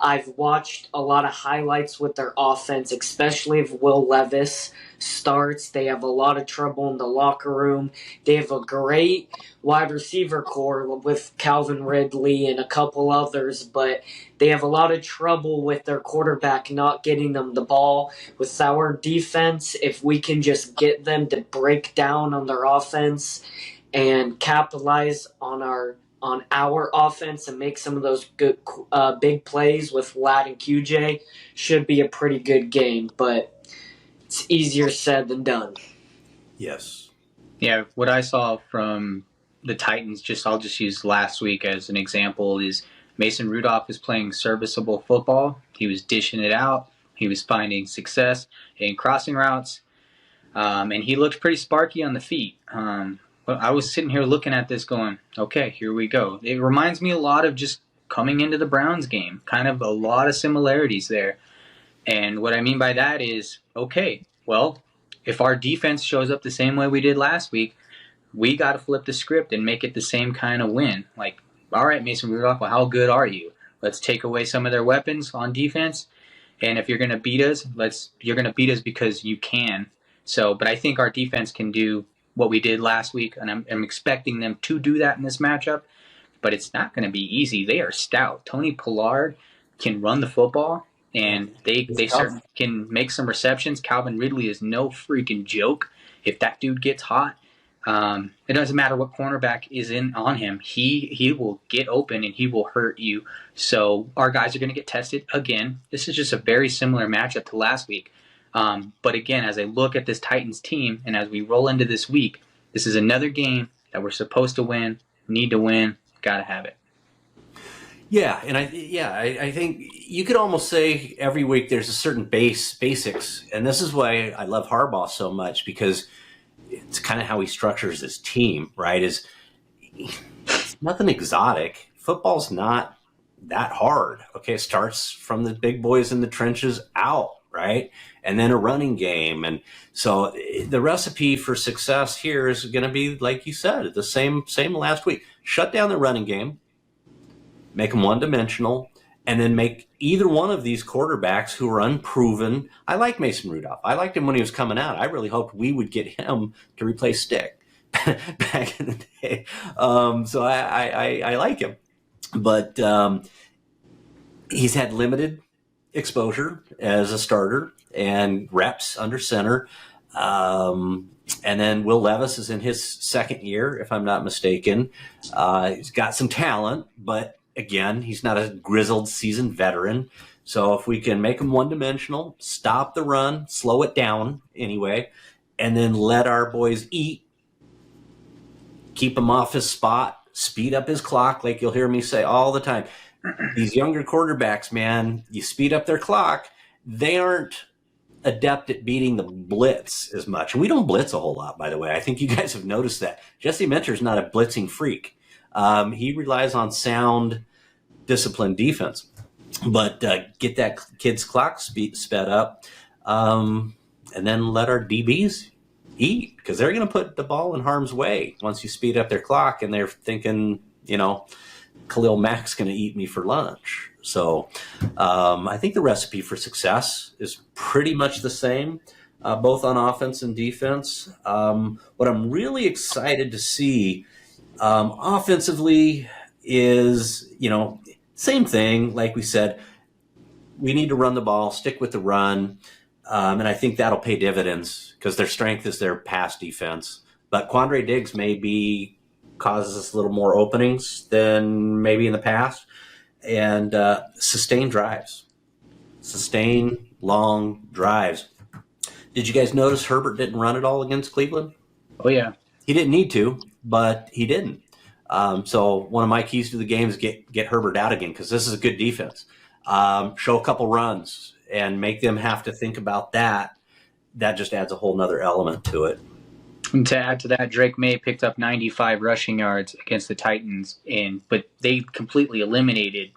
I've watched a lot of highlights with their offense, especially if Will Levis starts. They have a lot of trouble in the locker room. They have a great wide receiver core with Calvin Ridley and a couple others, but they have a lot of trouble with their quarterback not getting them the ball. With our defense, if we can just get them to break down on their offense and capitalize on our offense and make some of those good big plays with Ladd and QJ, should be a pretty good game, but it's easier said than done. Yes. Yeah, what I saw from the Titans, I'll just use last week as an example, is Mason Rudolph was playing serviceable football. He was dishing it out. He was finding success in crossing routes, and he looked pretty sparky on the feet. Well, I was sitting here looking at this going, okay, here we go. It reminds me a lot of just coming into the Browns game, kind of a lot of similarities there. And what I mean by that is, okay, well, if our defense shows up the same way we did last week, we got to flip the script and make it the same kind of win. Like, all right, Mason Rudolph, well, how good are you? Let's take away some of their weapons on defense. And if you're going to beat us, you're going to beat us because you can. So, but I think our defense can do what we did last week, and I'm expecting them to do that in this matchup. But it's not going to be easy. They are stout. Tony Pollard can run the football, and they certainly can make some receptions. Calvin Ridley is no freaking joke. If that dude gets hot, it doesn't matter what cornerback is on him. He will get open and he will hurt you. So our guys are going to get tested again. This is just a very similar matchup to last week. But again, as I look at this Titans team and as we roll into this week, this is another game that we're supposed to win, need to win, got to have it. Yeah, and I think you could almost say every week there's a certain basics, and this is why I love Harbaugh so much, because it's kind of how he structures his team, right? It's nothing exotic. Football's not that hard. Okay, it starts from the big boys in the trenches out, right? And then a running game. And so the recipe for success here is going to be, like you said, the same last week. Shut down the running game, make them one-dimensional, and then make either one of these quarterbacks who are unproven. I like Mason Rudolph. I liked him when he was coming out. I really hoped we would get him to replace Stick back in the day. So I like him. But he's had limited exposure as a starter and reps under center. And then Will Levis is in his second year, if I'm not mistaken. He's got some talent, but again, he's not a grizzled, seasoned veteran. So if we can make him one-dimensional, stop the run, slow it down anyway, and then let our boys eat, keep him off his spot, speed up his clock, like you'll hear me say all the time. These younger quarterbacks, man, you speed up their clock, they aren't adept at beating the blitz as much. And we don't blitz a whole lot, by the way. I think you guys have noticed that. Jesse Minter's not a blitzing freak. He relies on sound, disciplined defense. But get that kid's clock sped up, and then let our DBs eat, because they're going to put the ball in harm's way once you speed up their clock, and they're thinking, Khalil Mack's going to eat me for lunch. So I think the recipe for success is pretty much the same, both on offense and defense. What I'm really excited to see offensively is, same thing. Like we said, we need to run the ball, stick with the run. And I think that'll pay dividends because their strength is their pass defense. But Quandre Diggs maybe causes us a little more openings than maybe in the past. And sustain drives. Sustain long drives. Did you guys notice Herbert didn't run at all against Cleveland? Oh, yeah. He didn't need to, but he didn't. So one of my keys to the game is get Herbert out again, because this is a good defense. Show a couple runs and make them have to think about that. That just adds a whole nother element to it. And to add to that, Drake May picked up 95 rushing yards against the Titans, but they completely eliminated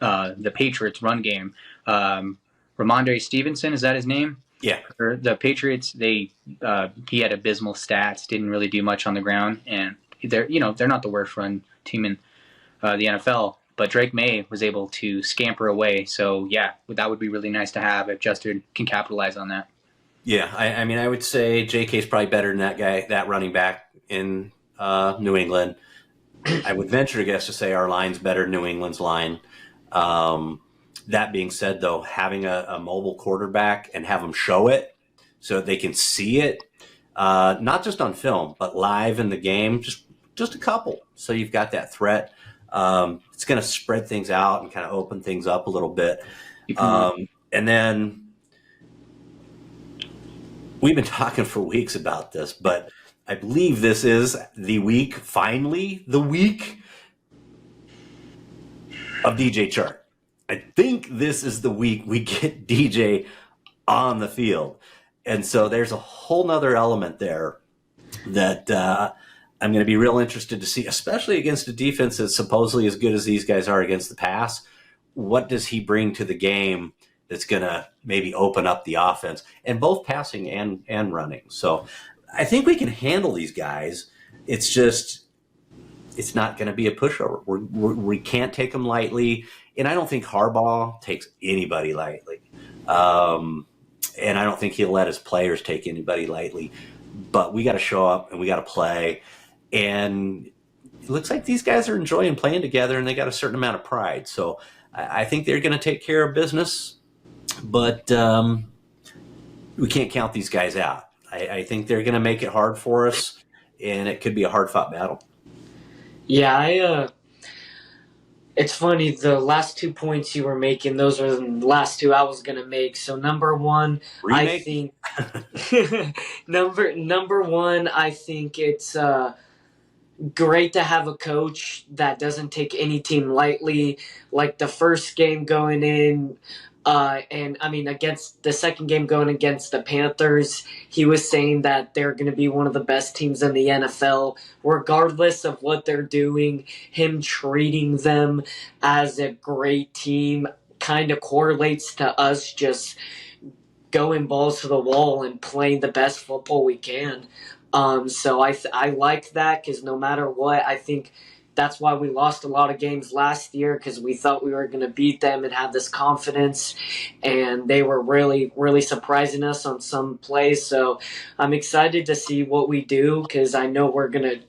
the Patriots' run game. Ramondre Stevenson, is that his name? Yeah. For the Patriots, he had abysmal stats, didn't really do much on the ground, and they're not the worst run team in the NFL. But Drake May was able to scamper away. So yeah, that would be really nice to have if Justin can capitalize on that. Yeah, I mean, I would say J.K.'s probably better than that running back in New England. I would venture to guess to say our line's better than New England's line. That being said, though, having a mobile quarterback and have them show it so they can see it, not just on film, but live in the game, just a couple. So you've got that threat. It's going to spread things out and kind of open things up a little bit. And then we've been talking for weeks about this, but I believe this is finally the week of DJ Chark. I think this is the week we get DJ on the field. And so there's a whole nother element there that I'm going to be real interested to see, especially against a defense that's supposedly as good as these guys are against the pass. What does he bring to the game that's going to maybe open up the offense, and both passing and running. So I think we can handle these guys. It's just, it's not going to be a pushover. We can't take them lightly, and I don't think Harbaugh takes anybody lightly. And I don't think he'll let his players take anybody lightly. But we got to show up and we got to play. And it looks like these guys are enjoying playing together, and they got a certain amount of pride. So I think they're going to take care of business. But we can't count these guys out. I think they're going to make it hard for us, and it could be a hard-fought battle. Yeah, it's funny, the last 2 points you were making, those are the last two I was going to make. So number one, Remake? I think number one, I think it's great to have a coach that doesn't take any team lightly. Like the first game going in, and I mean, against the second game going against the Panthers, he was saying that they're going to be one of the best teams in the NFL, regardless of what they're doing. Him treating them as a great team kind of correlates to us just going balls to the wall and playing the best football we can. So I like that, because no matter what, I think that's why we lost a lot of games last year, because we thought we were going to beat them and have this confidence, and they were really, really surprising us on some plays. So I'm excited to see what we do, because I know we're going to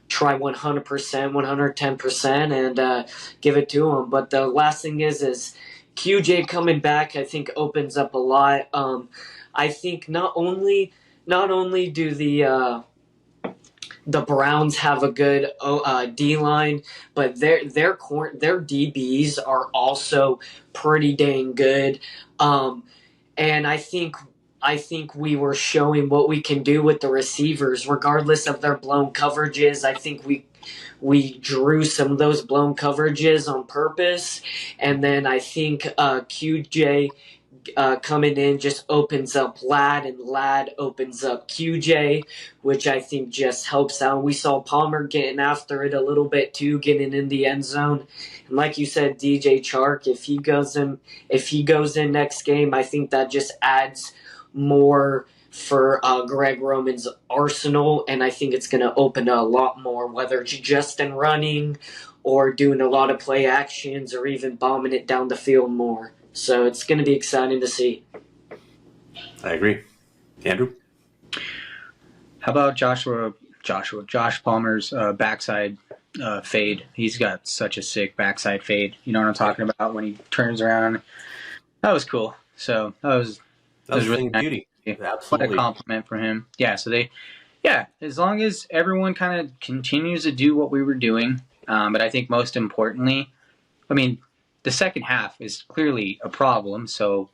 try 100%, 110%, and give it to them. But the last thing is QJ coming back, I think opens up a lot. I think not only do the Browns have a good D-line, but their DBs are also pretty dang good. And I think we were showing what we can do with the receivers, regardless of their blown coverages. I think we drew some of those blown coverages on purpose, and then I think QJ coming in just opens up Ladd, and Ladd opens up QJ, which I think just helps out. We saw Palmer getting after it a little bit too, getting in the end zone. And like you said, DJ Chark, if he goes in next game, I think that just adds more for Greg Roman's arsenal, and I think it's going to open a lot more, whether it's just in running or doing a lot of play actions or even bombing it down the field more. So it's going to be exciting to see. I agree. Andrew? How about Josh Palmer's backside fade? He's got such a sick backside fade. You know what I'm talking about? When he turns around. That was cool. So that was really nice. Beauty. What Absolutely. a compliment for him. Yeah, so as long as everyone kind of continues to do what we were doing, but I think most importantly, I mean, the second half is clearly a problem, so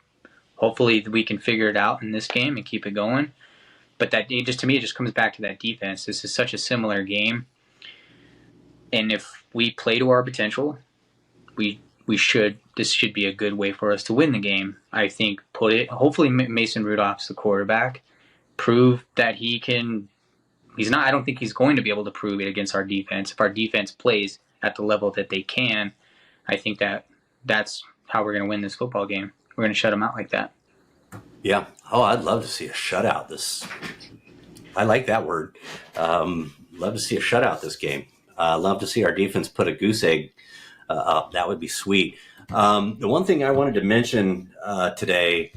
hopefully we can figure it out in this game and keep it going. But to me, it just comes back to that defense. This is such a similar game, and if we play to our potential, this should be a good way for us to win the game. I think hopefully Mason Rudolph's the quarterback, prove that he can. I don't think he's going to be able to prove it against our defense. If our defense plays at the level that they can, I think that's how we're going to win this football game. We're going to shut them out like that. Yeah. Oh, I'd love to see a shutout. I like that word. Love to see a shutout this game. Love to see our defense put a goose egg up. That would be sweet. The one thing I wanted to mention today,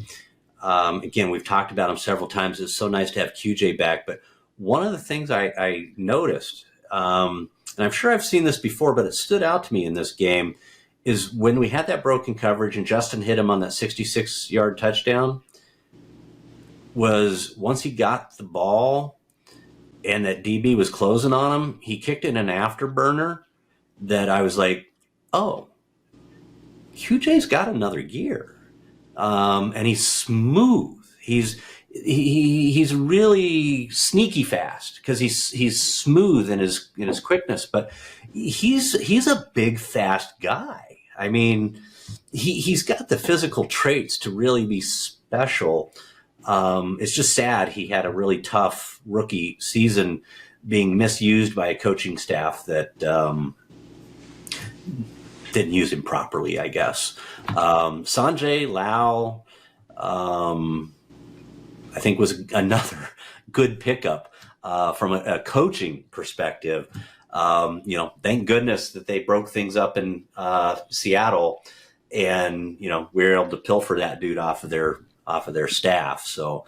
again, we've talked about him several times. It's so nice to have QJ back. But one of the things I noticed, and I'm sure I've seen this before, but it stood out to me in this game, is when we had that broken coverage and Justin hit him on that 66-yard touchdown, was once he got the ball and that DB was closing on him, he kicked in an afterburner that I was like, oh, QJ's got another gear. And he's smooth. He's really sneaky fast because he's smooth in his quickness, but he's a big, fast guy. I mean, he's got the physical traits to really be special. It's just sad he had a really tough rookie season being misused by a coaching staff that didn't use him properly, I guess. Sanjay Lau, I think, was another good pickup from a coaching perspective. Thank goodness that they broke things up in Seattle, and we were able to pilfer that dude off of their staff. So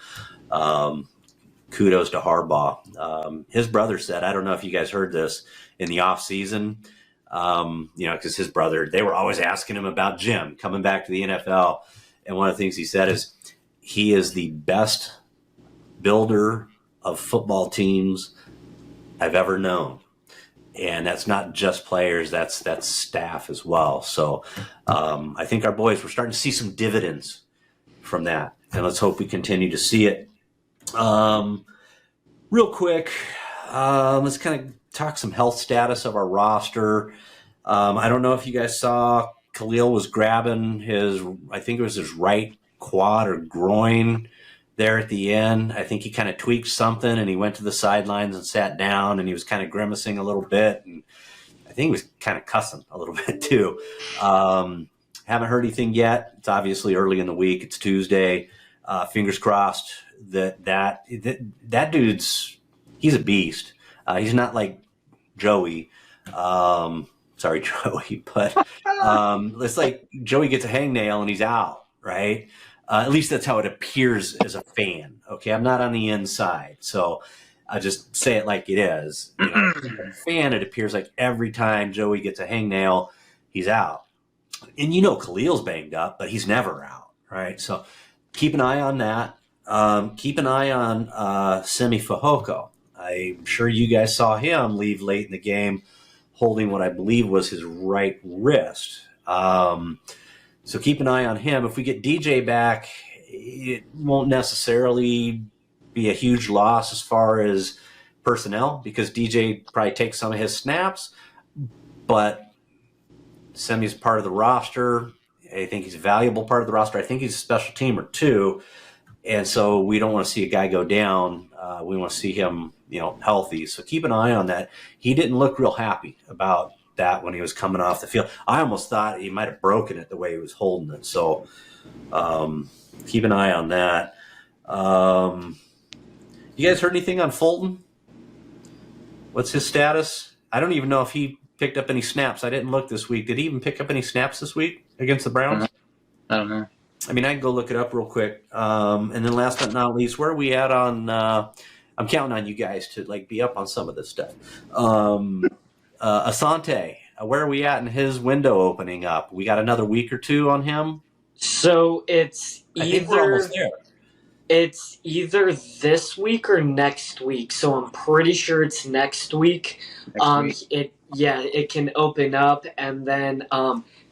kudos to Harbaugh. His brother said, I don't know if you guys heard this in the off season, because his brother, they were always asking him about Jim coming back to the NFL. And one of the things he said is he is the best builder of football teams I've ever known. And that's not just players, that's staff as well. So I think our boys, we're starting to see some dividends from that. And let's hope we continue to see it. Real quick, let's kind of talk some health status of our roster. I don't know if you guys saw, Khalil was grabbing I think it was his right quad or groin there at the end. I think he kind of tweaked something, and he went to the sidelines and sat down, and he was kind of grimacing a little bit, and I think he was kind of cussing a little bit too. Haven't heard anything yet. It's obviously early in the week. It's Tuesday. Fingers crossed that he's a beast. He's not like Joey. Sorry, Joey, but it's like Joey gets a hangnail and he's out, right? At least that's how it appears as a fan. Okay, I'm not on the inside, so I just say it like it is. As a fan, it appears like every time Joey gets a hangnail, he's out. And Khalil's banged up, but he's never out, right? So keep an eye on that. Keep an eye on Semi Fehoko. I'm sure you guys saw him leave late in the game holding what I believe was his right wrist. So keep an eye on him. If we get DJ back, it won't necessarily be a huge loss as far as personnel, because DJ probably takes some of his snaps, but Semi's part of the roster. I think he's a valuable part of the roster. I think he's a special teamer too. And so we don't want to see a guy go down. We want to see him, healthy. So keep an eye on that. He didn't look real happy about that when he was coming off the field. I almost thought he might have broken it the way he was holding it. So keep an eye on that. You guys heard anything on Fulton? What's his status? I don't even know if he picked up any snaps. I didn't look this week. Did he even pick up any snaps this week against the Browns? I don't know. I mean, I can go look it up real quick. And then last but not least, where are we at on I'm counting on you guys to be up on some of this stuff. Asante, where are we at in his window opening up? We got another week or two on him? So I think we're almost there. It's either this week or next week. So I'm pretty sure it's next week. It can open up, and then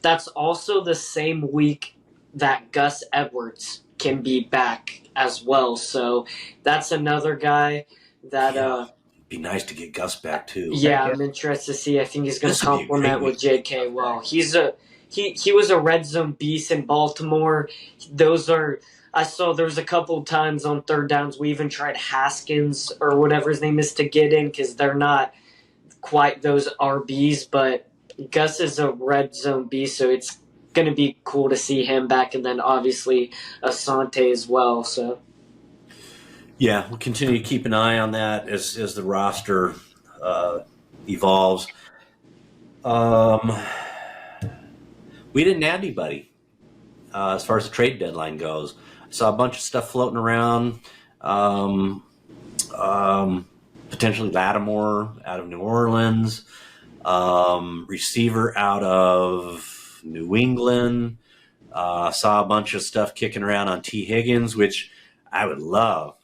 that's also the same week that Gus Edwards can be back as well. So that's another guy that it'd be nice to get Gus back too. Yeah, I'm interested to see. I think he's going to complement with J.K. well. He was a red zone beast in Baltimore. I saw there was a couple of times on third downs we even tried Haskins or whatever his name is to get in, because they're not quite those RBs, but Gus is a red zone beast, so it's going to be cool to see him back, and then obviously Asante as well. So yeah, we'll continue to keep an eye on that as the roster evolves. We didn't add anybody as far as the trade deadline goes. I saw a bunch of stuff floating around. Potentially Lattimore out of New Orleans, receiver out of New England. Saw a bunch of stuff kicking around on T. Higgins, which I would love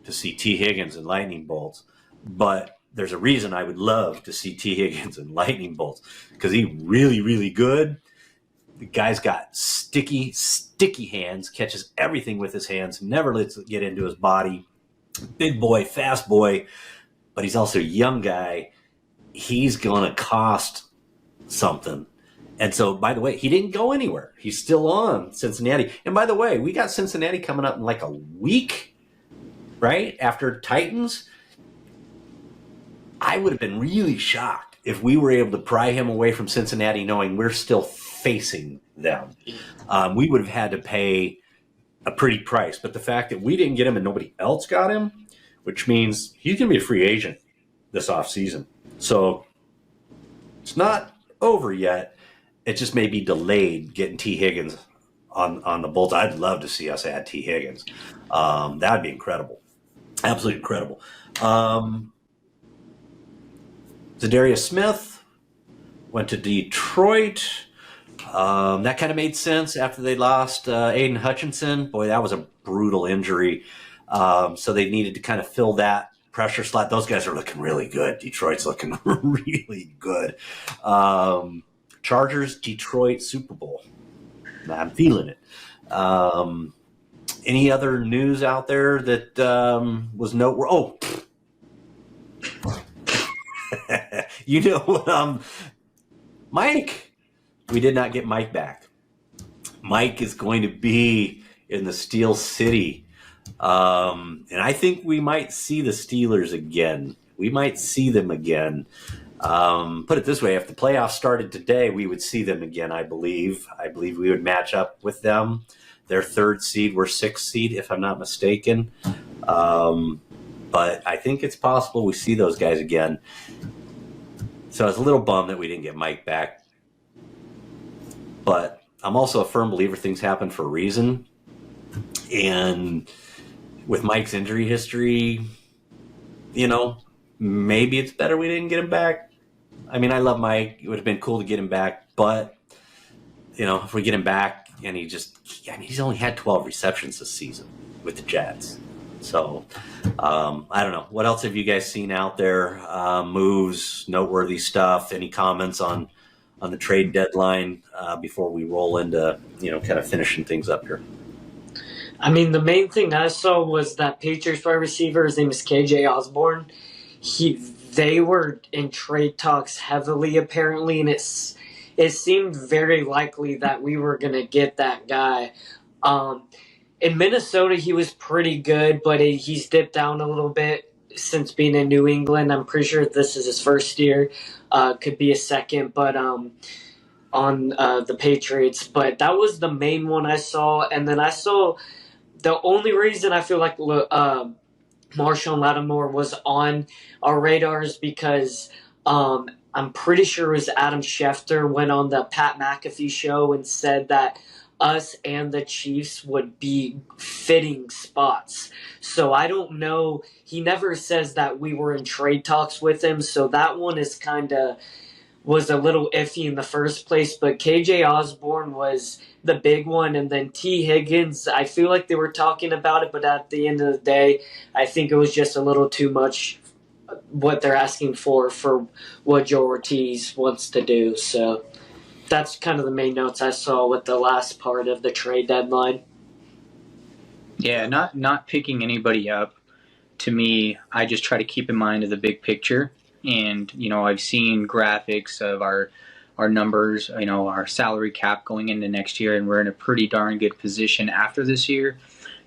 to see T. Higgins in lightning bolts. But there's a reason I would love to see T. Higgins in lightning bolts, because he's really, really good. The guy's got sticky hands, catches everything with his hands, never lets it get into his body. Big boy, fast boy, but he's also a young guy. He's going to cost something. And so, by the way, he didn't go anywhere. He's still on Cincinnati. And by the way, we got Cincinnati coming up in like a week, right? After Titans. I would have been really shocked if we were able to pry him away from Cincinnati, knowing we're still facing them, we would have had to pay a pretty price. But the fact that we didn't get him and nobody else got him, which means he's going to be a free agent this offseason. So it's not over yet. It just may be delayed getting T. Higgins on the Bolts. I'd love to see us add T. Higgins. That would be incredible. Absolutely incredible. Zadarius Smith went to Detroit. That kind of made sense after they lost Aiden Hutchinson. Boy, that was a brutal injury. So they needed to kind of fill that pressure slot. Those guys are looking really good. Detroit's looking really good. Chargers, Detroit, Super Bowl. I'm feeling it. Any other news out there that was noteworthy? Oh, you know, Mike. We did not get Mike back. Mike is going to be in the Steel City. And I think we might see the Steelers again. We might see them again. Put it this way, if the playoffs started today, we would see them again, I believe. I believe we would match up with them. They're 3rd seed, we're 6th seed, if I'm not mistaken. But I think it's possible we see those guys again. So I was a little bummed that we didn't get Mike back. But I'm also a firm believer things happen for a reason. And with Mike's injury history, you know, maybe it's better we didn't get him back. I mean, I love Mike. It would have been cool to get him back. But, you know, if we get him back and he's only had 12 receptions this season with the Jets. So, I don't know. What else have you guys seen out there? Moves, noteworthy stuff, any comments on the trade deadline before we roll into, you know, kind of finishing things up here? I mean, the main thing I saw was that Patriots wide receiver, his name is KJ Osborne. They were in trade talks heavily, apparently, and it seemed very likely that we were going to get that guy. In Minnesota, he was pretty good, but he's dipped down a little bit since being in New England. I'm pretty sure this is his first year. Could be a second, but on the Patriots. But that was the main one I saw. And then I saw the only reason I feel like Marshawn Lattimore was on our radars because I'm pretty sure it was Adam Schefter went on the Pat McAfee show and said that us and the Chiefs would be fitting spots. So I don't know. He never says that we were in trade talks with him. So that one is was a little iffy in the first place. But KJ Osborne was the big one. And then T. Higgins, I feel like they were talking about it. But at the end of the day, I think it was just a little too much what they're asking for what Joe Ortiz wants to do. So that's kind of the main notes I saw with the last part of the trade deadline. Yeah, not picking anybody up. To me, I just try to keep in mind of the big picture. And, you know, I've seen graphics of our numbers, you know, our salary cap going into next year, and we're in a pretty darn good position after this year.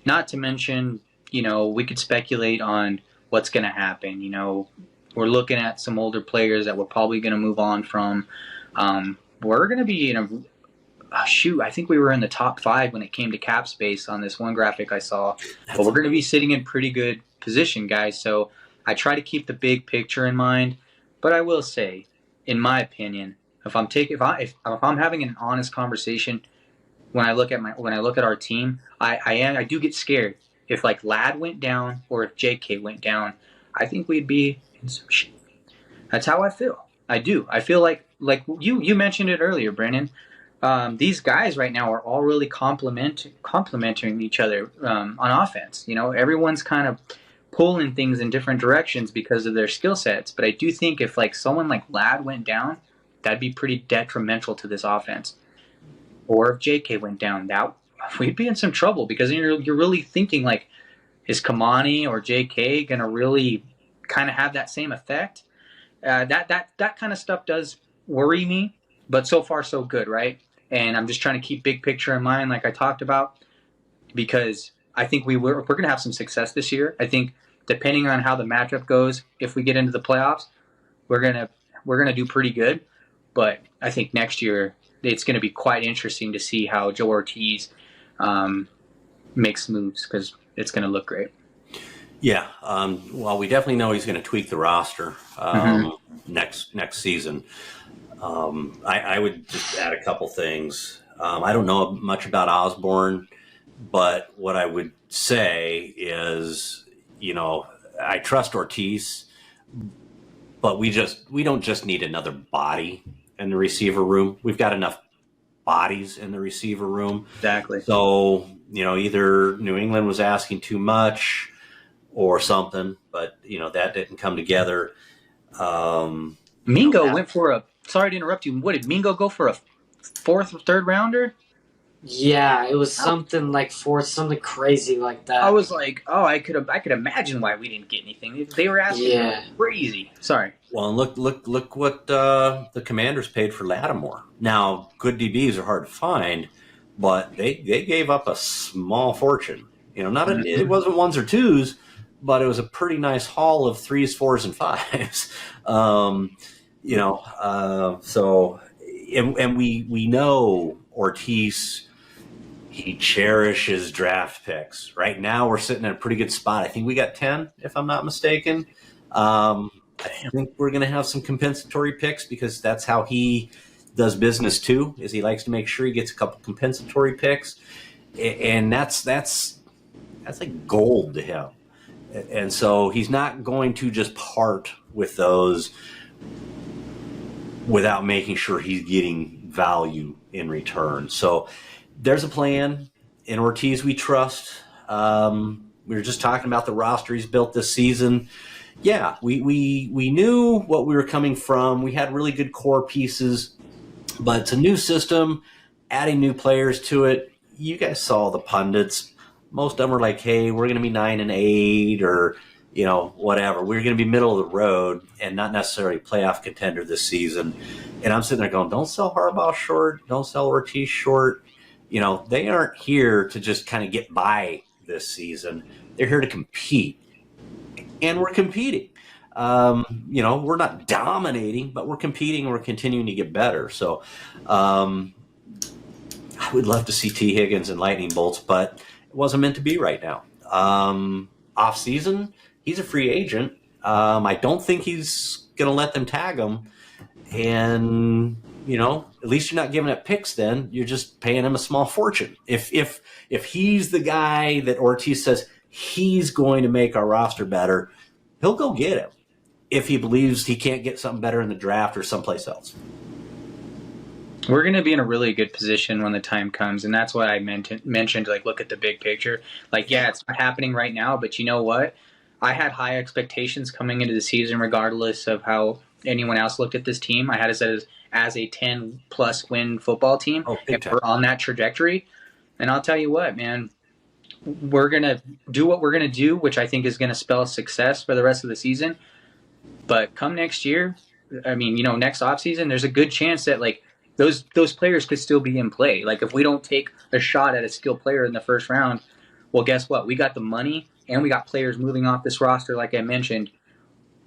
Not to mention, you know, we could speculate on what's going to happen. You know, we're looking at some older players that we're probably going to move on from. We're going to be in I think we were in the top 5 when it came to cap space on this one graphic I saw. But we're going to be sitting in pretty good position, guys. So I try to keep the big picture in mind. But I will say, in my opinion, if I'm having an honest conversation, when I look at our team, I do get scared. If like Ladd went down or if J.K. went down, I think we'd be in some shit. That's how I feel. I do. I feel like you mentioned it earlier, Brandon. These guys right now are all really complementing each other on offense. You know, everyone's kind of pulling things in different directions because of their skill sets. But I do think if like someone like Ladd went down, that'd be pretty detrimental to this offense. Or if J.K. went down, we'd be in some trouble because you're really thinking like, is Kamani or J.K. gonna really kind of have that same effect? That kind of stuff does worry me, but so far so good, right? And I'm just trying to keep big picture in mind, like I talked about, because I think we're going to have some success this year. I think depending on how the matchup goes, if we get into the playoffs, we're going we're gonna do pretty good. But I think next year it's going to be quite interesting to see how Joe Ortiz makes moves, because it's going to look great. Yeah. Well, we definitely know he's going to tweak the roster next season. I would just add a couple things. I don't know much about Osborne, but what I would say is, I trust Ortiz, but we don't just need another body in the receiver room. We've got enough bodies in the receiver room. Exactly. So, either New England was asking too much or something, but, that didn't come together. Mingo went for sorry to interrupt you. What did Mingo go for, a fourth or third rounder? Yeah, it was something like something crazy like that. I was like, I could imagine why we didn't get anything. They were asking crazy. Sorry. Well, and look what the Commanders paid for Lattimore. Now, good DBs are hard to find, but they gave up a small fortune. It wasn't ones or twos, but it was a pretty nice haul of 3s, 4s, and 5s. So we know Ortiz. He cherishes draft picks. Right now, we're sitting in a pretty good spot. I think we got 10, if I'm not mistaken. I think we're going to have some compensatory picks, because that's how he does business too. Is he likes to make sure he gets a couple compensatory picks, and that's like gold to him. And so he's not going to just part with those without making sure he's getting value in return. So there's a plan. In Ortiz, we trust. We were just talking about the roster he's built this season. Yeah, we knew what we were coming from. We had really good core pieces, but it's a new system, adding new players to it. You guys saw the pundits. Most of them were like, hey, we're going to be 9-8 or, whatever. We're going to be middle of the road and not necessarily playoff contender this season. And I'm sitting there going, don't sell Harbaugh short. Don't sell Ortiz short. They aren't here to just kind of get by this season. They're here to compete. And we're competing. We're not dominating, but we're competing and we're continuing to get better. So I would love to see T. Higgins and lightning bolts, but it wasn't meant to be right now. Off season, he's a free agent. I don't think he's going to let them tag him. And at least you're not giving up picks then. You're just paying him a small fortune. If he's the guy that Ortiz says he's going to make our roster better, he'll go get him if he believes he can't get something better in the draft or someplace else. We're going to be in a really good position when the time comes, and that's what I mentioned, like, look at the big picture. Like, yeah, it's not happening right now, but you know what? I had high expectations coming into the season regardless of how anyone else looked at this team. I had it as a 10-plus win football team, and we're on that trajectory. And I'll tell you what, man, we're going to do what we're going to do, which I think is going to spell success for the rest of the season. But come next year, next offseason, there's a good chance that, like, those players could still be in play. Like, if we don't take a shot at a skilled player in the first round, well, guess what? We got the money, and we got players moving off this roster, like I mentioned.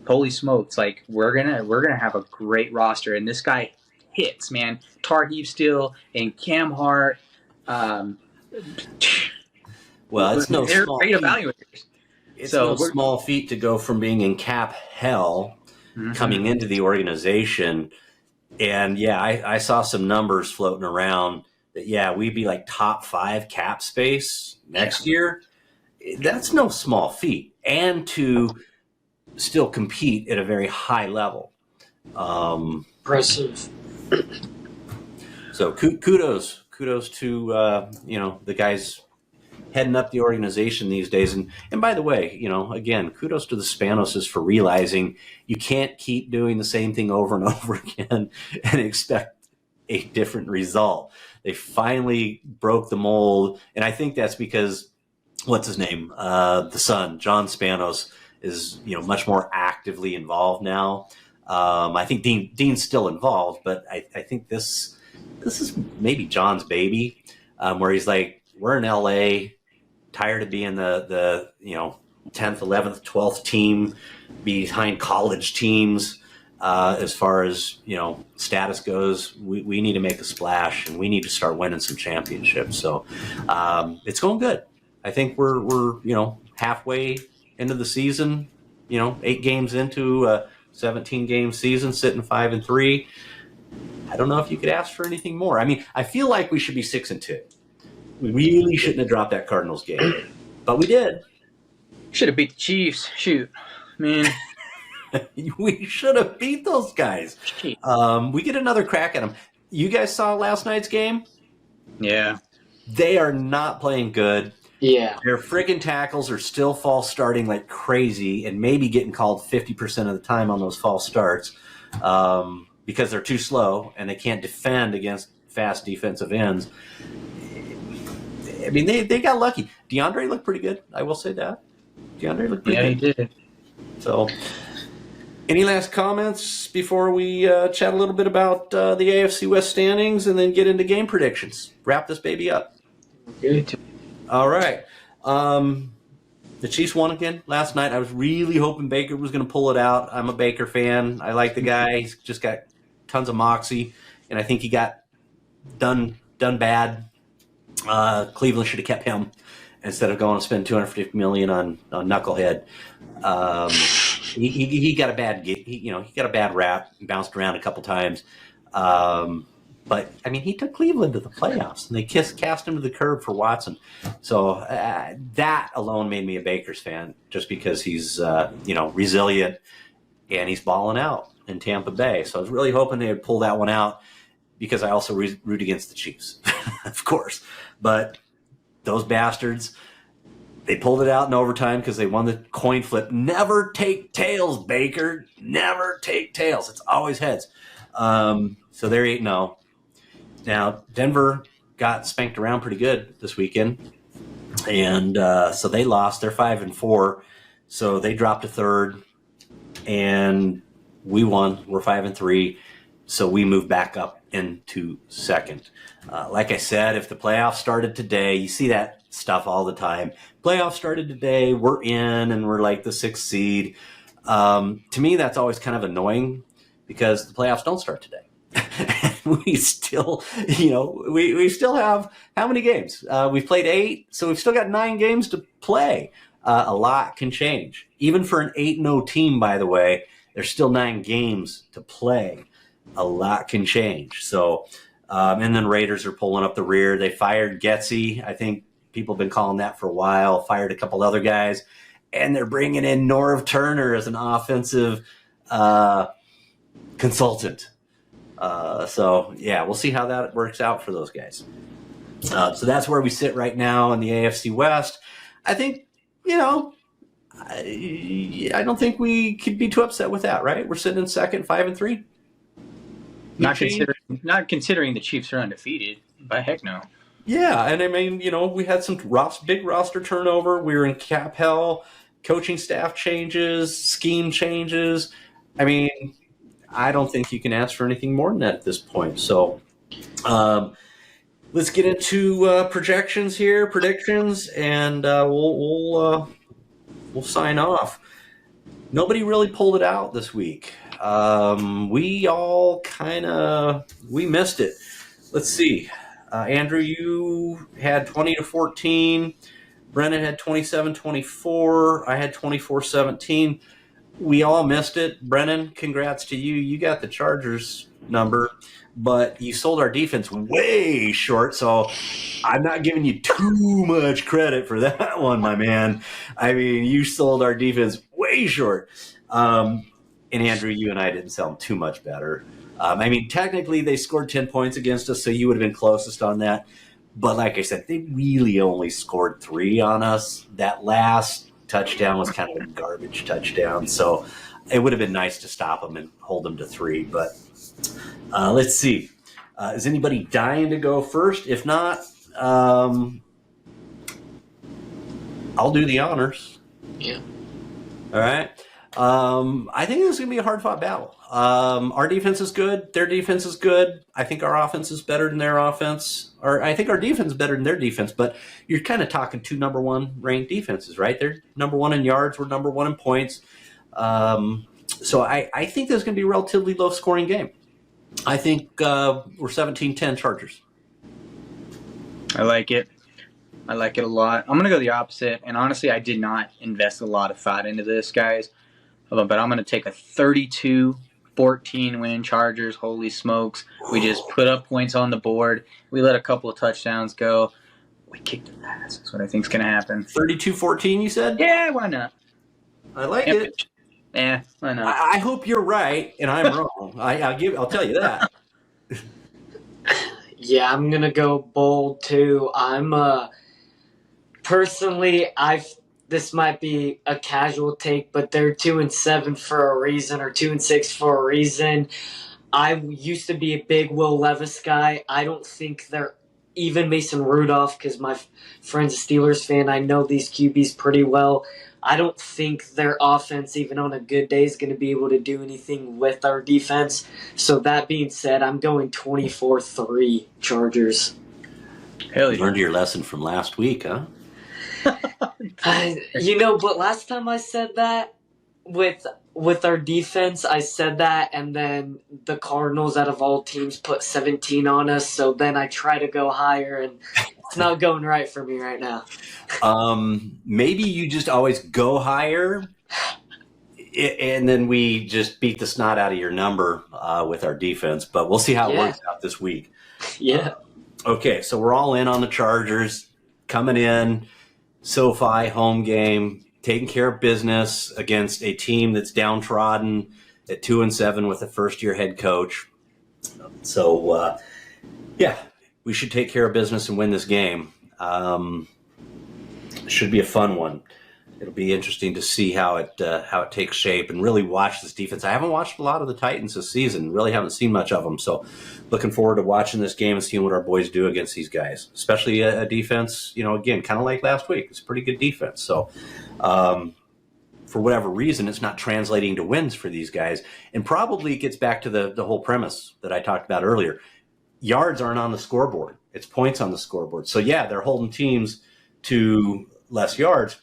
Holy smokes, like, we're gonna have a great roster, and this guy hits, man. Tarheeb Still and Cam Hart. Well, it's no they're small great feat. evaluators. It's no small feat to go from being in cap hell coming into the organization. And yeah, I saw some numbers floating around that, we'd be like top 5 cap space next year. That's no small feat. And to still compete at a very high level. Impressive. So kudos to the guys heading up the organization these days. And by the way, again, kudos to the Spanoses for realizing you can't keep doing the same thing over and over again and expect a different result. They finally broke the mold, and I think that's because what's his name, the son, John Spanos, is much more actively involved now. I think Dean's still involved, but I think this is maybe John's baby, where he's like, we're in LA, tired of being the 10th, 11th, 12th team behind college teams. As far as status goes, we need to make a splash and we need to start winning some championships. So it's going good. I think we're halfway into the season. 8 games into a 17 game season, sitting 5-3. I don't know if you could ask for anything more. I mean, I feel like we should be 6-2. We really shouldn't have dropped that Cardinals game, but we did. Should have beat the Chiefs. Shoot, man. We should have beat those guys. We get another crack at them. You guys saw last night's game? Yeah. They are not playing good. Yeah. Their friggin' tackles are still false starting like crazy and maybe getting called 50% of the time on those false starts because they're too slow and they can't defend against fast defensive ends. I mean, they got lucky. DeAndre looked pretty good. I will say that. DeAndre looked pretty good. Yeah, he did. So, any last comments before we chat a little bit about the AFC West standings and then get into game predictions? Wrap this baby up. Good. All right. The Chiefs won again last night. I was really hoping Baker was going to pull it out. I'm a Baker fan. I like the guy. He's just got tons of moxie, and I think he got done bad. Cleveland should have kept him instead of going to spend $250 million on Knucklehead. He got a bad he got a bad rap. Bounced around a couple times. But I mean, he took Cleveland to the playoffs, and they cast him to the curb for Watson. So that alone made me a Bakers fan, just because he's resilient and he's balling out in Tampa Bay. So I was really hoping they would pull that one out, because I also root against the Chiefs, of course. But those bastards, they pulled it out in overtime because they won the coin flip. Never take tails, Baker. Never take tails. It's always heads. So they're 8-0. Now, Denver got spanked around pretty good this weekend. And so they lost. They're 5-4. So they dropped to third. And we won. We're 5-3. So we moved back up into second. Like I said, if the playoffs started today, you see that stuff all the time. Playoffs started today, we're in, and we're like the 6th seed. To me, that's always kind of annoying, because the playoffs don't start today. We still, we still have how many games? We've played 8, so we've still got 9 games to play. A lot can change. Even for an 8-0 team, by the way, there's still 9 games to play. A lot can change. So, and then Raiders are pulling up the rear. They fired Getsy. I think people have been calling that for a while. Fired a couple other guys. And they're bringing in Norv Turner as an offensive consultant. So, yeah, we'll see how that works out for those guys. So that's where we sit right now in the AFC West. I think, I don't think we could be too upset with that, right? We're sitting in second, 5-3. Not considering the Chiefs are undefeated. By heck no. Yeah, and I mean, we had some big roster turnover. We were in cap hell, coaching staff changes, scheme changes. I mean, I don't think you can ask for anything more than that at this point. So let's get into predictions, and we'll sign off. Nobody really pulled it out this week. We all we missed it. Let's see. Andrew, you had 20-14. Brennan had 27-24. I had 24-17. We all missed it. Brennan, congrats to you. You got the Chargers number, but you sold our defense way short, so I'm not giving you too much credit for that one, my man. I mean, you sold our defense way short. And Andrew, you and I didn't sell them too much better. I mean, technically they scored 10 points against us, so you would have been closest on that. But like I said, they really only scored 3 on us. That last touchdown was kind of a garbage touchdown, so it would have been nice to stop them and hold them to 3. But let's see. Is anybody dying to go first? If not, I'll do the honors. Yeah. All right. I think this is going to be a hard-fought battle. Our defense is good. Their defense is good. I think our offense is better than their offense. Or I think our defense is better than their defense. But you're kind of talking 2 number 1 ranked defenses, right? They're number 1 in yards. We're number 1 in points. So I think this is going to be a relatively low-scoring game. I think we're 17-10 Chargers. I like it. I like it a lot. I'm going to go the opposite. And honestly, I did not invest a lot of thought into this, guys. But I'm going to take a 32-14 win Chargers. Holy smokes. We just put up points on the board. We let a couple of touchdowns go. We kicked their ass. That's what I think is going to happen. 32-14, you said? Yeah, why not? I like it. Yeah, why not? I hope you're right and I'm wrong. I'll tell you that. Yeah, I'm gonna go bold too. I'm personally, this might be a casual take, but they're 2-7 for a reason, or 2-6 for a reason. I used to be a big Will Levis guy. I don't think they're even Mason Rudolph, because my friend's a Steelers fan. I know these QBs pretty well. I don't think their offense, even on a good day, is going to be able to do anything with our defense. So that being said, I'm going 24-3 Chargers. Hell yeah. You learned your lesson from last week, huh? But last time I said that with our defense, I said that, and then the Cardinals, out of all teams, put 17 on us. So then I try to go higher, and it's not going right for me right now. Maybe you just always go higher, and then we just beat the snot out of your number with our defense. But we'll see how it works out this week. Yeah. Okay, so we're all in on the Chargers coming in. SoFi home game, taking care of business against a team that's downtrodden at 2-7 with a first-year head coach. So, we should take care of business and win this game. Should be a fun one. It'll be interesting to see how it takes shape and really watch this defense. I haven't watched a lot of the Titans this season. Really haven't seen much of them. So looking forward to watching this game and seeing what our boys do against these guys, especially a defense, again, kind of like last week. It's a pretty good defense. So for whatever reason, it's not translating to wins for these guys. And probably gets back to the whole premise that I talked about earlier. Yards aren't on the scoreboard. It's points on the scoreboard. So, they're holding teams to less yards.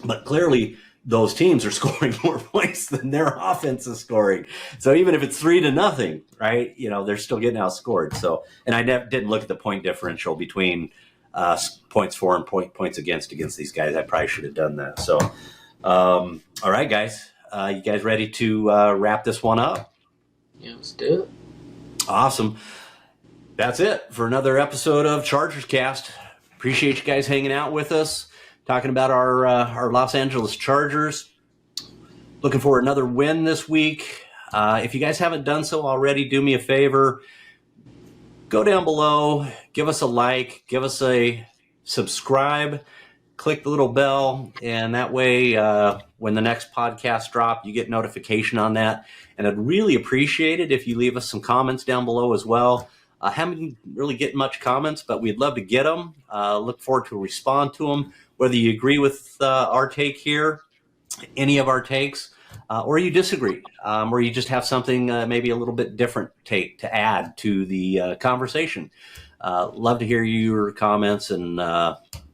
But clearly, those teams are scoring more points than their offense is scoring. So even if it's 3-0, right? They're still getting outscored. So, and I didn't look at the point differential between points for and points against these guys. I probably should have done that. So, all right, guys, you guys ready to wrap this one up? Yeah, let's do it. Awesome. That's it for another episode of ChargersCast. Appreciate you guys hanging out with us. Talking about our Los Angeles Chargers. Looking for another win this week. If you guys haven't done so already, do me a favor. Go down below, give us a like, give us a subscribe, click the little bell, and that way when the next podcast drop, you get notification on that. And I'd really appreciate it if you leave us some comments down below as well. I haven't really get much comments, but we'd love to get them. Look forward to respond to them. Whether you agree with our take here, any of our takes, or you disagree, or you just have something maybe a little bit different take to add to the conversation. Love to hear your comments and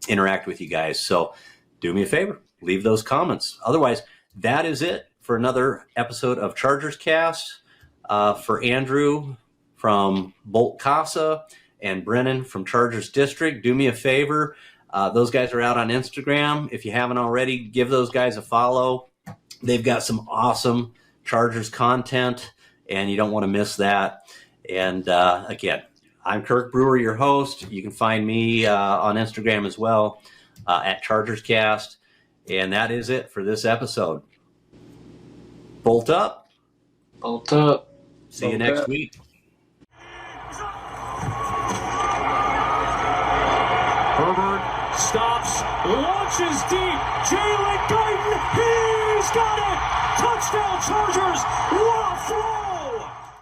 interact with you guys. So do me a favor, leave those comments. Otherwise, that is it for another episode of ChargersCast. For Andrew from Bolt Casa and Brennan from Chargers District, do me a favor. Those guys are out on Instagram. If you haven't already, give those guys a follow. They've got some awesome Chargers content, and you don't want to miss that. And again, I'm Kirk Brewer, your host. You can find me on Instagram as well at ChargersCast. And that is it for this episode. Bolt up. Bolt up. See you next week. Herbert stops, launches deep. Jalen Guyton, he's got it! Touchdown Chargers! What a throw!